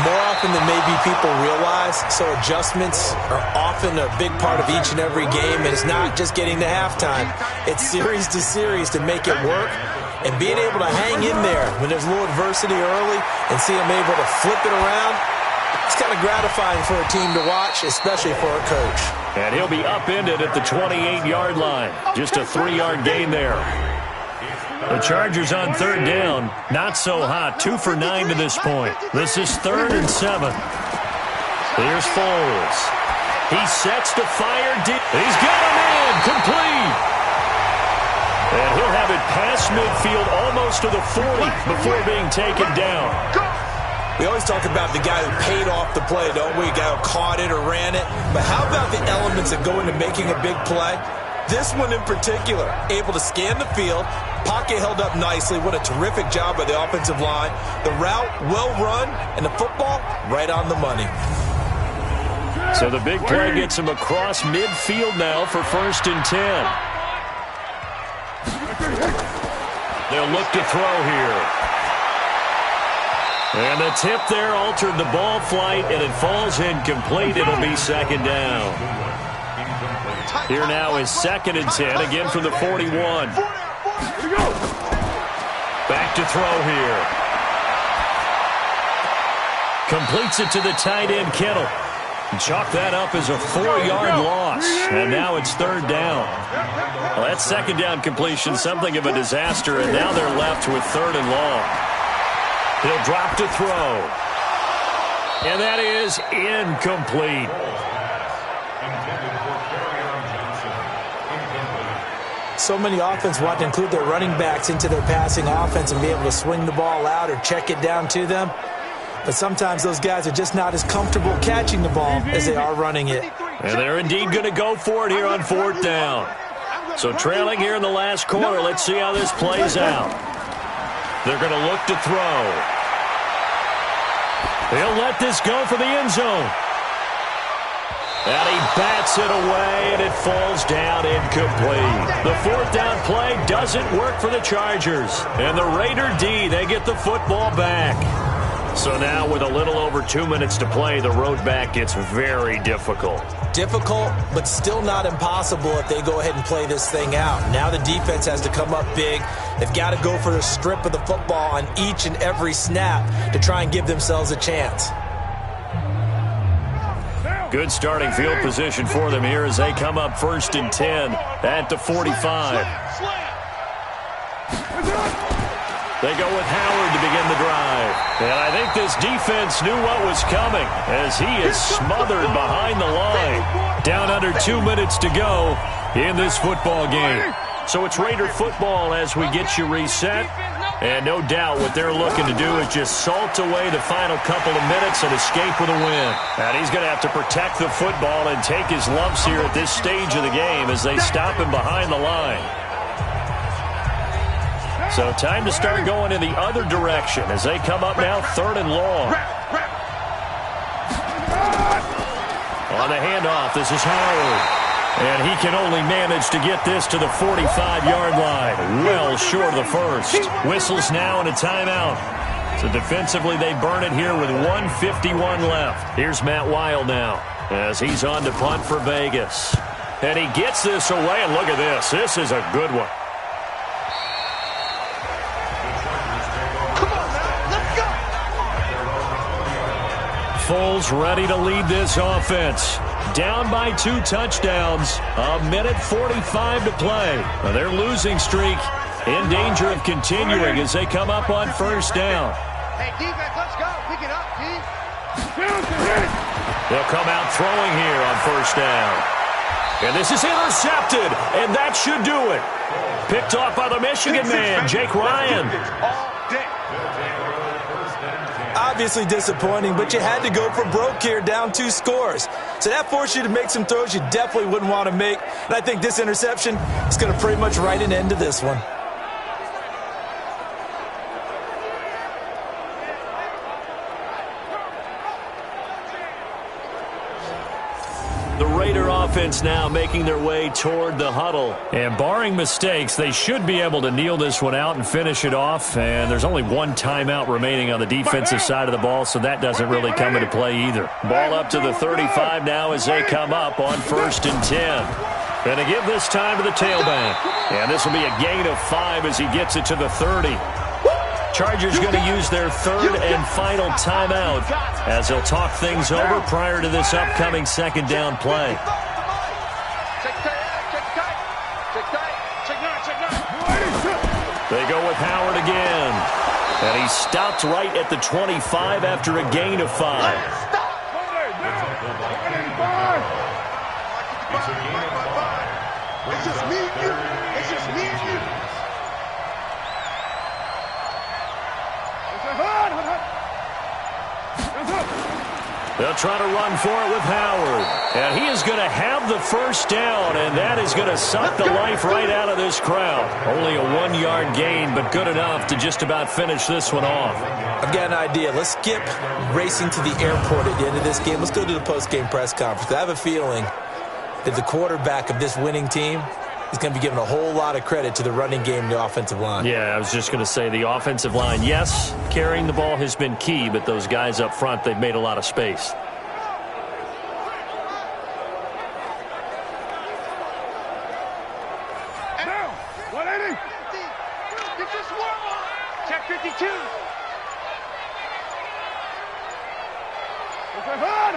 More often than maybe people realize, so adjustments are often a big part of each and every game, and it's not just getting to halftime. It's series to series to make it work, and being able to hang in there when there's a little adversity early and see them able to flip it around, it's kind of gratifying for a team to watch, especially for a coach. And he'll be upended at the 28-yard line. Just a 3-yard gain there. The Chargers on 3rd down. Not so hot. 2 for 9 to this point. This is 3rd and 7. Here's Foles. He sets to fire deep. He's got him in. Complete. And he'll have it past midfield almost to the 40 before being taken down. We always talk about the guy who paid off the play, don't we? The guy who caught it or ran it. But how about the elements that go into making a big play? This one in particular, able to scan the field, pocket held up nicely. What a terrific job by the offensive line. The route, well run, and the football, right on the money. So the big play gets him across midfield now for 1st and 10. They'll look to throw here. And the tip there altered the ball flight, and it falls incomplete. It'll be 2nd down. Here now is 2nd and 10, again from the 41. Back to throw here. Completes it to the tight end, Kittle. Chalk that up as a 4-yard loss. And now it's 3rd down. Well, that 2nd down completion, something of a disaster, and now they're left with 3rd and long. He'll drop to throw. And that is incomplete. Intended for Kerryon Johnson. Incomplete. So many offenses want to include their running backs into their passing offense and be able to swing the ball out or check it down to them. But sometimes those guys are just not as comfortable catching the ball as they are running it. And they're indeed going to go for it here on 4th down. So trailing here in the last quarter, let's see how this plays out. They're going to look to throw. He'll let this go for the end zone. And he bats it away, and it falls down incomplete. The 4th down play doesn't work for the Chargers. And the Raider D, they get the football back. So now with a little over 2 minutes to play, the road back gets very difficult. Difficult, but still not impossible if they go ahead and play this thing out. Now the defense has to come up big. They've got to go for the strip of the football on each and every snap to try and give themselves a chance. Good starting field position for them here as they come up 1st and 10 at the 45. They go with Howard to begin the drive. And I think this defense knew what was coming as he is smothered behind the line. Down under 2 minutes to go in this football game. So it's Raider football as we get you reset. And no doubt what they're looking to do is just salt away the final couple of minutes and escape with a win. And he's going to have to protect the football and take his lumps here at this stage of the game as they stop him behind the line. So time to start going in the other direction as they come up now 3rd and long. On the handoff, this is Howard. And he can only manage to get this to the 45-yard line. Well short of the first. Whistles now and a timeout. So defensively they burn it here with 1:51 left. Here's Matt Wild now as he's on to punt for Vegas. And he gets this away, and look at this. This is a good one. Foles ready to lead this offense. Down by 2 touchdowns. 1:45 to play. Now their losing streak in danger of continuing as they come up on 1st down. Hey, defense, let's go. Pick it up, D. They'll come out throwing here on 1st down. And this is intercepted, and that should do it. Picked off by the Michigan man, Jake Ryan. Obviously disappointing, but you had to go for broke here, down 2 scores. So that forced you to make some throws you definitely wouldn't want to make. And I think this interception is going to pretty much write an end to this one. The Raider offense now making their way toward the huddle. And barring mistakes, they should be able to kneel this one out and finish it off. And there's only 1 timeout remaining on the defensive side of the ball, so that doesn't really come into play either. Ball up to the 35 now as they come up on 1st and 10. And to give this time to the tailback. And this will be a gain of 5 as he gets it to the 30. Chargers going to use their 3rd and final timeout as they'll talk things over prior to this upcoming 2nd down play. They go with Howard again. And he stopped right at the 25 after a gain of 5. It's just me and you. It's just me and you. They'll try to run for it with Howard. And he is going to have the 1st down, and that is going to suck the life right out of this crowd. Only a 1-yard gain, but good enough to just about finish this one off. I've got an idea. Let's skip racing to the airport at the end of this game. Let's go to the post-game press conference. I have a feeling that the quarterback of this winning team is going to be given a whole lot of credit to the running game and the offensive line. Yeah, I was just going to say the offensive line, yes, carrying the ball has been key, but those guys up front, they've made a lot of space. Now, 180. Get this one. Check 52.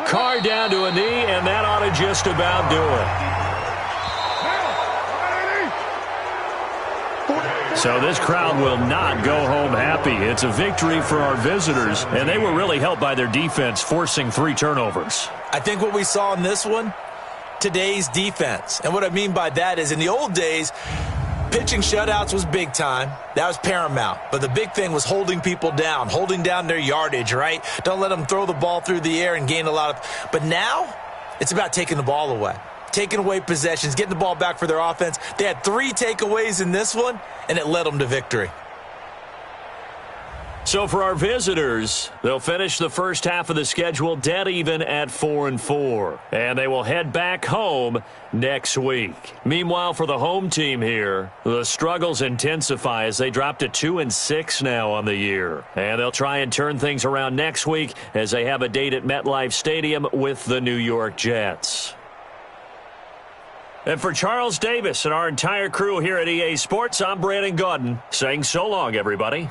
Carr down to a knee, and that ought to just about do it. So this crowd will not go home happy. It's a victory for our visitors, and they were really helped by their defense forcing 3 turnovers. I think what we saw in this one today's defense. And what I mean by that is in the old days, pitching shutouts was big time. That was paramount. But the big thing was holding people down, holding down their yardage, right? Don't let them throw the ball through the air and gain a lot of... But now, it's about taking the ball away. Taking away possessions, getting the ball back for their offense. They had 3 takeaways in this one, and it led them to victory. So for our visitors, they'll finish the first half of the schedule dead even at 4-4. And they will head back home next week. Meanwhile, for the home team here, the struggles intensify as they drop to 2-6 now on the year. And they'll try and turn things around next week as they have a date at MetLife Stadium with the New York Jets. And for Charles Davis and our entire crew here at EA Sports, I'm Brandon Gaudin saying so long, everybody.